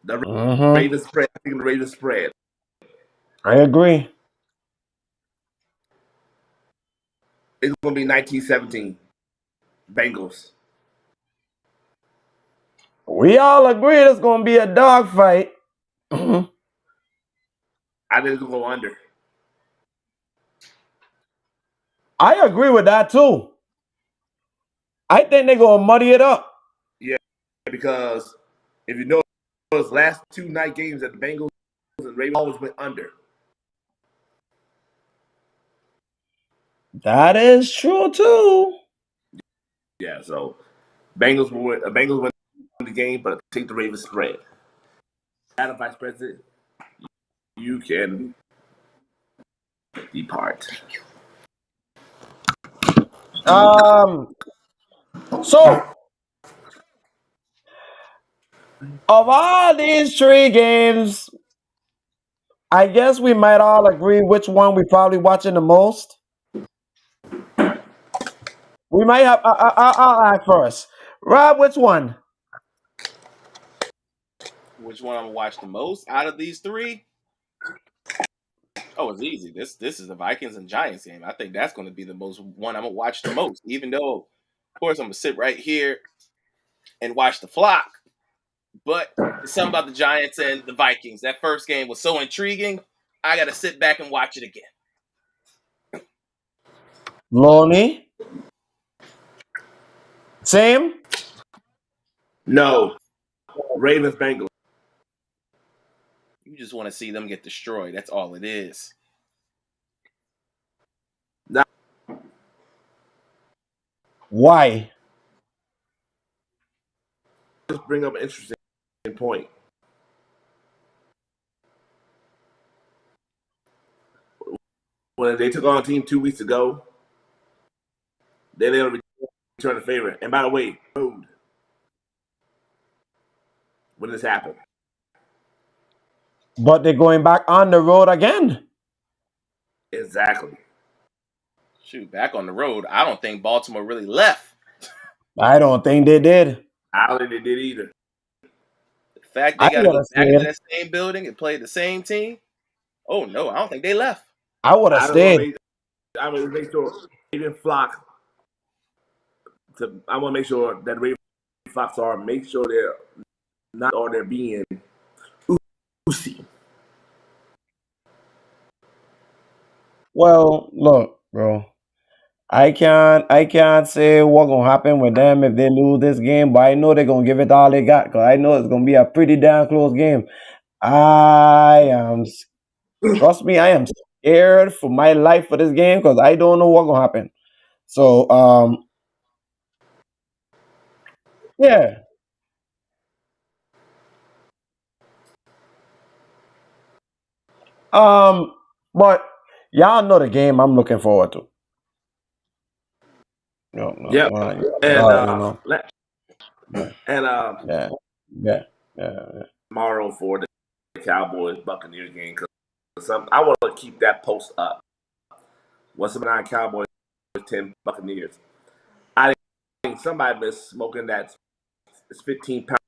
Speaker 4: The
Speaker 2: Mm-hmm.
Speaker 4: Ravens spread. I'm taking the Ravens spread.
Speaker 2: I agree.
Speaker 4: It's gonna be 1917. Bengals.
Speaker 2: We all agree it's gonna be a dogfight. I
Speaker 4: I think it's gonna go under.
Speaker 2: agree with that too. I think they're gonna muddy it up.
Speaker 4: Yeah, because if you know those last two night games that the Bengals and Ravens always went under.
Speaker 2: That is true too.
Speaker 4: Yeah, so Bengals win the game, but take the Ravens spread. Madam Vice President, you can depart.
Speaker 2: So of all these three games, I guess we might all agree which one we probably watching the most. We might have. I'll ask first. Rob, which one?
Speaker 3: Which one I'm gonna watch the most out of these three? Oh, it's easy. This is the Vikings and Giants game. I think that's going to be the most one I'm gonna watch the most. Even though, of course, I'm gonna sit right here and watch the flock. But it's something about the Giants and the Vikings. That first game was so intriguing. I got to sit back and watch it again.
Speaker 2: Loney. Same.
Speaker 4: No, Ravens Bengals.
Speaker 3: You just want to see them get destroyed. That's all it is.
Speaker 4: Now,
Speaker 2: Why?
Speaker 4: let's bring up an interesting point. When they took on a team 2 weeks ago, they didn't return the favor. And by the way, road when this happened.
Speaker 2: But they're going back on the road again.
Speaker 4: Exactly.
Speaker 3: Shoot, back on the road. I don't think Baltimore really left.
Speaker 2: I don't think they did.
Speaker 4: I don't think they did either.
Speaker 3: The fact
Speaker 2: I
Speaker 3: they got to
Speaker 2: would
Speaker 3: go
Speaker 2: have
Speaker 3: back into
Speaker 2: stayed.
Speaker 3: that same building and play the same team. Oh no, I don't think they left.
Speaker 2: I would have
Speaker 4: I don't want
Speaker 2: stayed.
Speaker 4: to make. I mean, make sure Raven flock. I want to make sure that Raven flocks are make sure they're not or they're being oozy.
Speaker 2: Well, look, bro. I can't say what gonna happen with them if they lose this game, but I know they're gonna give it all they got because I know it's gonna be a pretty damn close game. I am, trust me, I am scared for my life for this game because I don't know what gonna happen. So, yeah, um, but y'all know the game I'm looking forward to. No, no,
Speaker 4: Yep.
Speaker 2: well,
Speaker 4: And
Speaker 2: y'all already know. Yeah,
Speaker 4: and
Speaker 2: yeah, yeah, yeah.
Speaker 4: tomorrow for the Cowboys Buccaneers game because I want to keep that post up. What's the 9 Cowboys 10 Buccaneers? I think somebody been smoking that. It's 15 pounds.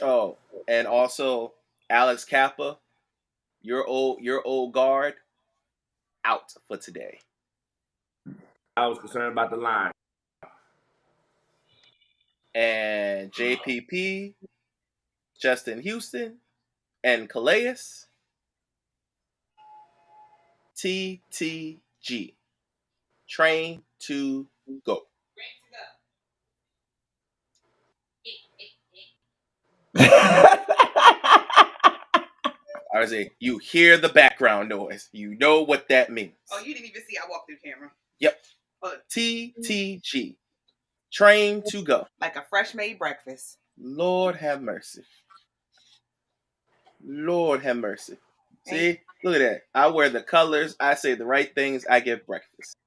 Speaker 3: Oh, and also Alex Kappa, your old guard, out for today.
Speaker 4: I was concerned about the line.
Speaker 3: And JPP, Justin Houston, and Calais, TTG. Train to go. I say, you hear the background noise. You know what that means.
Speaker 6: Oh, you didn't even see I walked through camera.
Speaker 3: Yep. TTG. Train to go.
Speaker 6: Like a fresh made breakfast.
Speaker 3: Lord have mercy. Lord have mercy. See? Look at that. I wear the colors. I say the right things. I get breakfast.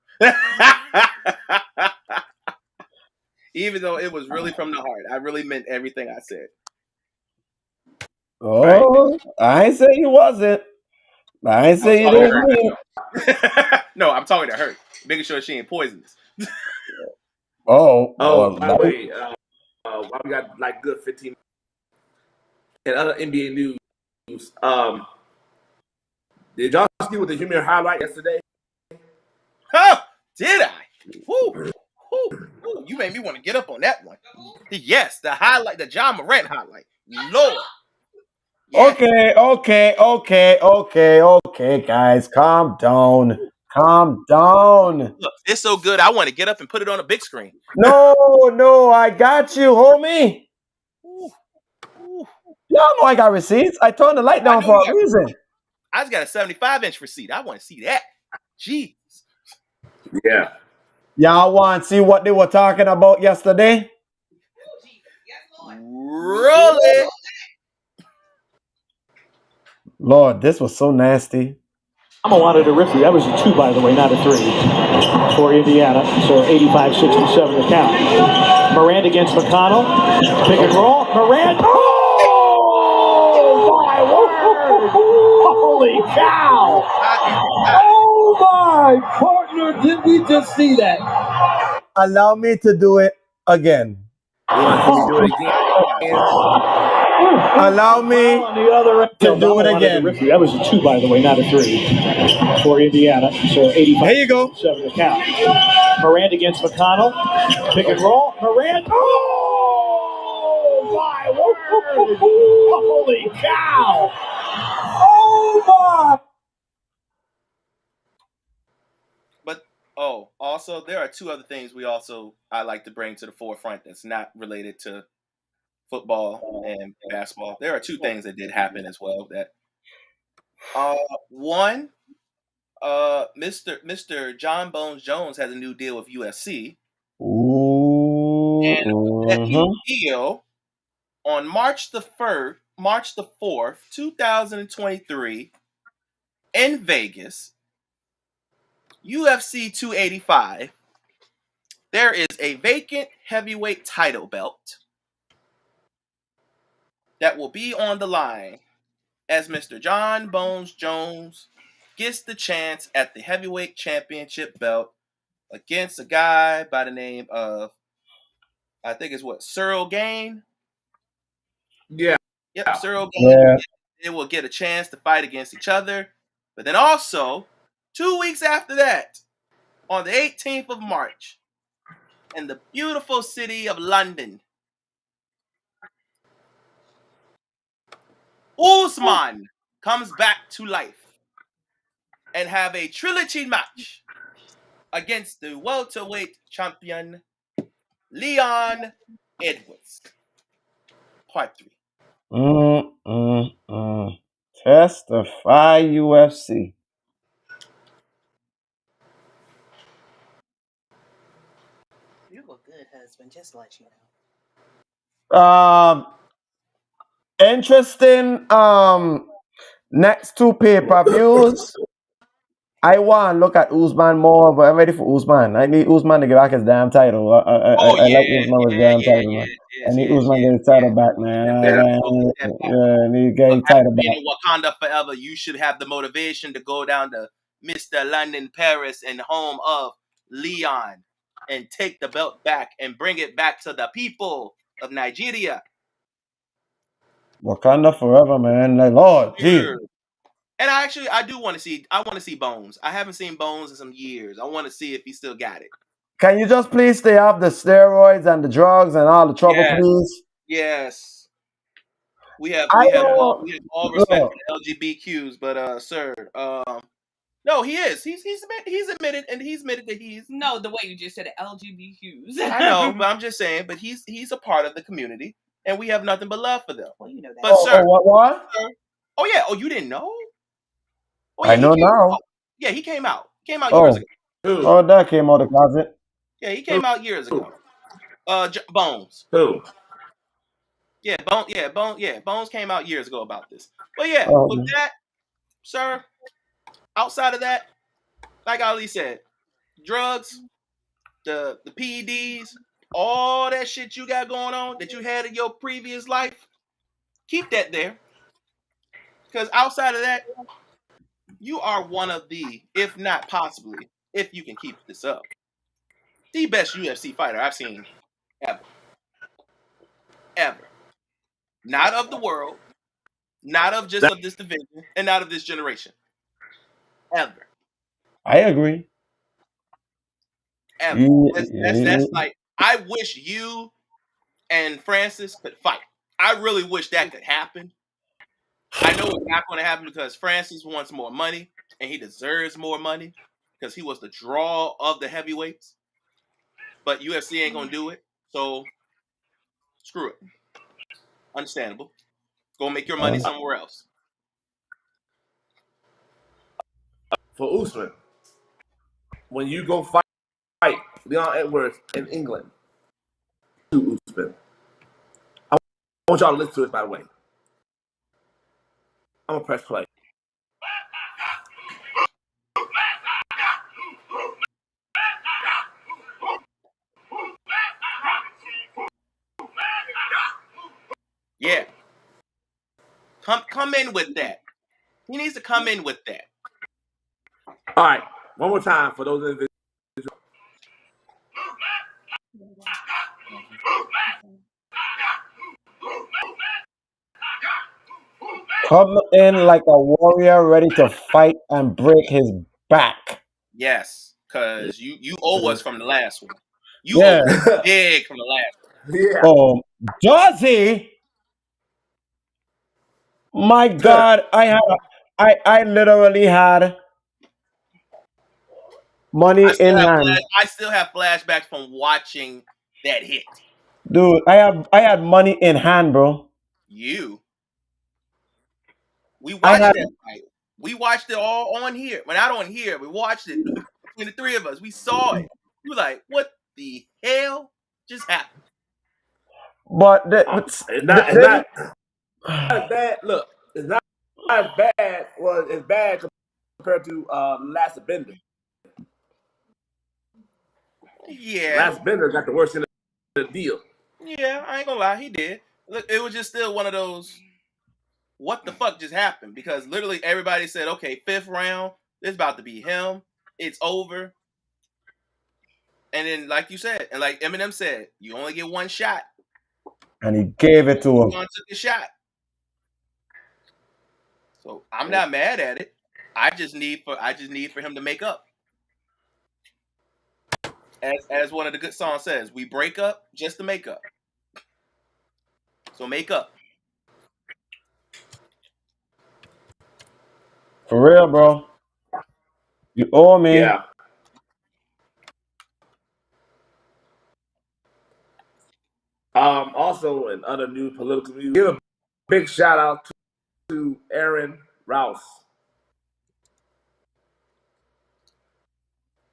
Speaker 3: Even though it was really from the heart. I really meant everything I said.
Speaker 2: Oh, I ain't say you wasn't. I ain't say you didn't mean it.
Speaker 3: No, I'm talking to her. Making sure she ain't poisonous.
Speaker 2: Oh,
Speaker 4: by the way, while we got like good 15 and other NBA news, did y'all see what the Humor highlight yesterday?
Speaker 3: Huh? Did I? Woo. Woo. You made me want to get up on that one. Yes, the highlight, the John Morant highlight. Lord. Yeah.
Speaker 2: Okay, guys, calm down.
Speaker 3: Look, it's so good. I want to get up and put it on a big screen.
Speaker 2: No, I got you, homie.
Speaker 3: Ooh.
Speaker 2: Y'all know I got receipts. I turned the light down for a reason.
Speaker 3: I just got a 75-inch receipt. I want to see that. Jeez.
Speaker 4: Yeah.
Speaker 2: Y'all want to see what they were talking about yesterday?
Speaker 3: Roll it.
Speaker 2: Lord, this was so nasty.
Speaker 8: I'm wanted a referee. That was a 2, by the way, not a 3 for Indiana. So 85-67 the count. Morant against McConnell. Pick and roll. Morant. Oh, my word. Holy cow. Oh, my partner. Did we just see that?
Speaker 2: Allow me to do it again.
Speaker 4: You want to see me do it again?
Speaker 2: Allow me to do it again.
Speaker 8: That was a 2, by the way, not a 3 for Indiana. So 85.
Speaker 2: There you go.
Speaker 8: 7 the count. Morant against McConnell. Pick and roll. Morant. Oh, my word. Holy cow. Oh, my.
Speaker 3: But also there are two other things I like to bring to the forefront that's not related to football and basketball. There are two things that did happen as well. That one, Mr. John Bones Jones has a new deal with UFC.
Speaker 2: Ooh.
Speaker 3: And that new deal on March the 4th, 2023, in Vegas, UFC 285. There is a vacant heavyweight title belt that will be on the line as Mr. John Bones Jones gets the chance at the heavyweight championship belt against a guy by the name of, I think it's Cyril Gain?
Speaker 4: Yeah.
Speaker 3: Yep, Cyril Gain.
Speaker 2: Yeah.
Speaker 3: They will get a chance to fight against each other. But then also, 2 weeks after that, on the 18th of March, in the beautiful city of London, Usman comes back to life and have a trilogy match against the welterweight champion Leon Edwards. Part 3.
Speaker 2: Testify UFC.
Speaker 6: You a good husband, just to let you know.
Speaker 2: Interesting. Next 2 pay-per-views. I want to look at Usman more, but I'm ready for Usman. I need Usman to get back his damn title. I like Usman with his damn title, man. I need Usman to get his title back, man. I need to get his title back.
Speaker 3: In Wakanda forever, you should have the motivation to go down to Mr. London, Paris, and home of Leon and take the belt back and bring it back to the people of Nigeria.
Speaker 2: Wakanda forever, man. Like, Lord, geez.
Speaker 3: And I do want to see. I want to see Bones. I haven't seen Bones in some years. I want to see if he still got it.
Speaker 2: Can you just please stay off the steroids and the drugs and all the trouble, please?
Speaker 3: Yes. We have all respect for the LGBTQs, but sir, no, he is. He's admitted, and he's admitted that he's
Speaker 6: the way you just said it, LGBTQs.
Speaker 3: I know, but I'm just saying. But he's a part of the community. and we have nothing but love for them.
Speaker 6: Well, you know that.
Speaker 3: But sir,
Speaker 2: What?
Speaker 3: oh yeah, oh you didn't know? Oh
Speaker 2: I
Speaker 3: yeah, he
Speaker 2: know
Speaker 3: came
Speaker 2: now.
Speaker 3: out. Yeah, he came out. Came out years ago.
Speaker 4: Who?
Speaker 2: Oh, that came out of the closet.
Speaker 3: Yeah, he came out years ago. Bones.
Speaker 4: Who?
Speaker 3: Yeah, Bones came out years ago about this. But yeah,
Speaker 2: Oh,
Speaker 3: with that, sir, outside of that, like Ali said, drugs, the PEDs, all that shit you got going on that you had in your previous life, keep that there. Because outside of that, you are one of the, if not possibly, if you can keep this up, the best UFC fighter I've seen ever. Ever. Not of the world, not of just of this division, and not of this generation. Ever.
Speaker 2: I agree.
Speaker 3: Ever. That's like, I wish you and Francis could fight. I really wish that could happen. I know it's not going to happen because Francis wants more money, and he deserves more money because he was the draw of the heavyweights. But UFC ain't going to do it, so screw it. Understandable. Go make your money somewhere else.
Speaker 4: For Usman, when you go fight Leon Edwards in England, to Usman, I want y'all to listen to it, by the way. I'm going to press play.
Speaker 3: Yeah. Come in with that. He needs to come in with that.
Speaker 4: All right, one more time for those individuals.
Speaker 2: Come in like a warrior ready to fight and break his back.
Speaker 3: Yes, because you owe us from the last one. You
Speaker 2: Yeah.
Speaker 3: owe us big from the last one.
Speaker 4: Yeah.
Speaker 2: Oh, does he? My God, I literally had money in hand.
Speaker 3: I still have flashbacks from watching that hit.
Speaker 2: Dude, I had money in hand, bro.
Speaker 3: We watched that fight. We watched it all on here. When not on here, we watched it between the three of us. We saw it. We were like, what the hell just happened?
Speaker 2: But
Speaker 4: it's not bad. Look, it's not as bad. Well, it's bad compared to Last Bender.
Speaker 3: Yeah.
Speaker 4: Last Bender got the worst end of the deal.
Speaker 3: Yeah, I ain't gonna lie, he did. Look, it was just still one of those, what the fuck just happened? Because literally everybody said, okay, 5th round, it's about to be him. It's over. And then, like you said, and like Eminem said, you only get one shot.
Speaker 2: And he gave it to him.
Speaker 3: Took a shot. So I'm not mad at it. I just need for him to make up. As one of the good songs says, we break up just to make up. So make up.
Speaker 2: For real, bro. You owe me.
Speaker 4: Yeah. Also, in other new political news, give a big shout out to Aaron Rouse.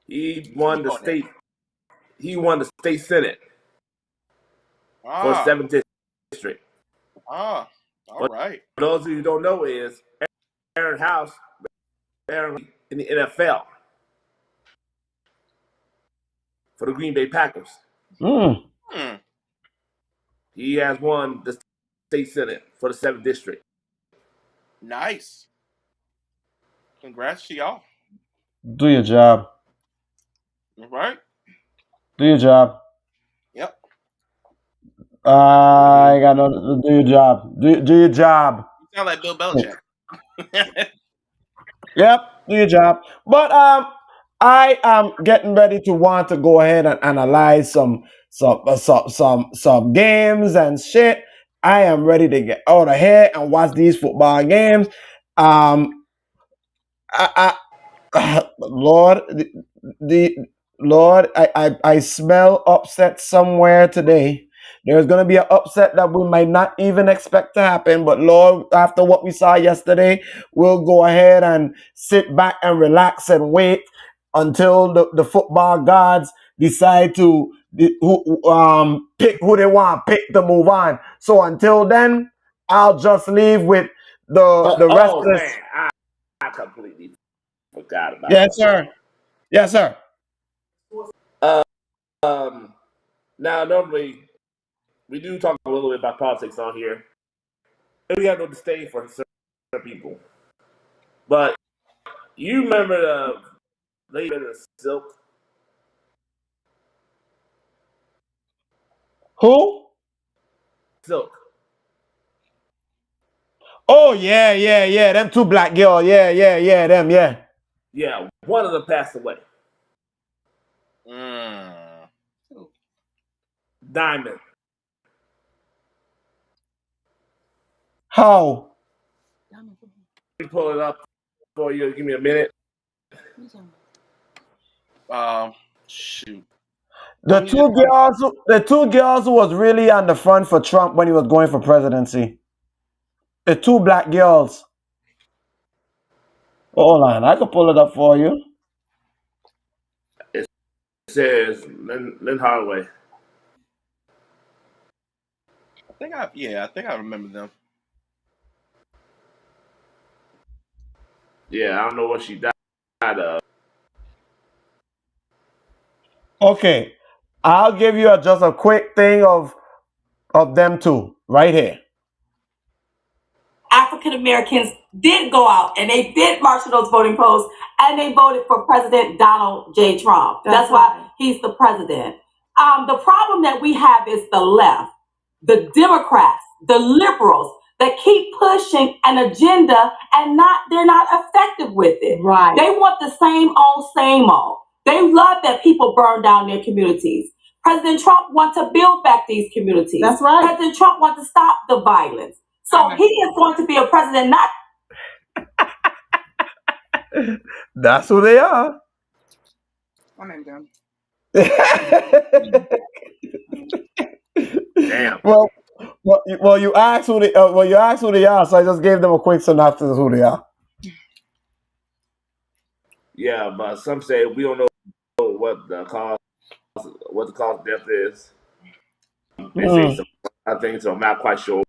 Speaker 4: He won the state. He won the state senate for 7th district.
Speaker 3: All right.
Speaker 4: For those of you who don't know, is Aaron House, Aaron in the NFL for the Green Bay Packers. He has won the state senate for the 7th district.
Speaker 3: Nice. Congrats to y'all.
Speaker 2: Do your job.
Speaker 3: All right.
Speaker 2: Do your job.
Speaker 3: Yep.
Speaker 2: I got no. Do your job. Do your job.
Speaker 3: You sound like Bill Belichick.
Speaker 2: Yep. Do your job. But I am getting ready to want to go ahead and analyze some games and shit. I am ready to get out of here and watch these football games. Lord, the Lord, I smell upset somewhere today. There's going to be an upset that we might not even expect to happen. But Lord, after what we saw yesterday, we'll go ahead and sit back and relax and wait until the football gods decide to pick who they want to pick to move on. So until then, I'll just leave with the rest of this.
Speaker 4: Man, I completely forgot about
Speaker 2: Yes, sir. Yes, sir.
Speaker 4: Now, normally, we do talk a little bit about politics on here. And we have no disdain for certain people. But you remember the lady in the Silk?
Speaker 2: Who?
Speaker 4: Silk.
Speaker 2: Oh, yeah. Them two black girls. Yeah, them, yeah.
Speaker 4: Yeah, one of them passed away. Diamond.
Speaker 2: How?
Speaker 4: Let me pull it up for you. Give me a minute.
Speaker 3: Shoot.
Speaker 2: The two girls who was really on the front for Trump when he was going for presidency. The two black girls. Hold on, I can pull it up for you.
Speaker 4: It says Lynn Holloway.
Speaker 3: I think I remember them.
Speaker 4: Yeah, I don't know what she died of.
Speaker 2: Okay, I'll give you just a quick thing of them two right here.
Speaker 9: African Americans did go out and they did march to those voting polls and they voted for President Donald J. Trump. That's why he's the president. The problem that we have is the left, the Democrats, the liberals that keep pushing an agenda and they're not effective with it. Right. They want the same old. They love that people burn down their communities. President Trump wants to build back these communities. That's right. President Trump wants to stop the violence. So he is going to be a president, not.
Speaker 2: That's who they are.
Speaker 4: Damn.
Speaker 2: Well, you asked who they are, so I just gave them a quick synopsis of who they are.
Speaker 4: Yeah, but some say we don't know what the cause of death is. They say some other things, so I'm not quite sure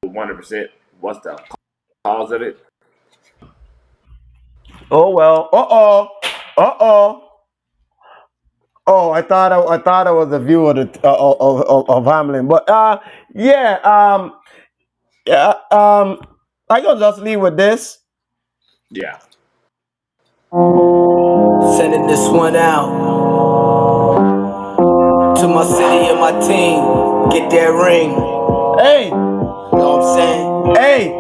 Speaker 4: 100% what's the cause of it.
Speaker 2: Oh well. Oh, I thought I was a viewer of Hamlin, but I gonna just leave with this.
Speaker 4: Yeah.
Speaker 10: Sending this one out to my city and my team. Get that ring.
Speaker 2: Hey,
Speaker 10: know what I'm saying?
Speaker 2: Hey,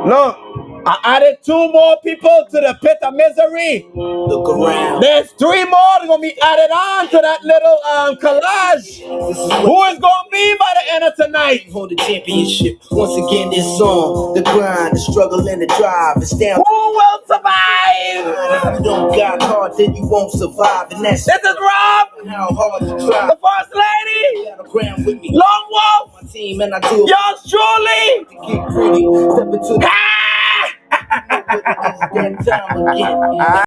Speaker 2: look. I added 2 more people to the pit of misery.
Speaker 10: Look around.
Speaker 2: There's 3 more that are gonna be added on to that little collage. Who is gonna be by the end of tonight?
Speaker 10: Hold the championship. Once again, this song, the grind, the struggle, and the drive. It's down.
Speaker 2: Who will survive?
Speaker 10: If you don't got hard, then you won't survive. And that's
Speaker 2: this is Rob.
Speaker 10: How hard you try.
Speaker 2: The first lady.
Speaker 10: With me.
Speaker 2: Long Wolf.
Speaker 10: My team and I do.
Speaker 2: Yours truly.
Speaker 10: Get gritty. Step into the. That time again.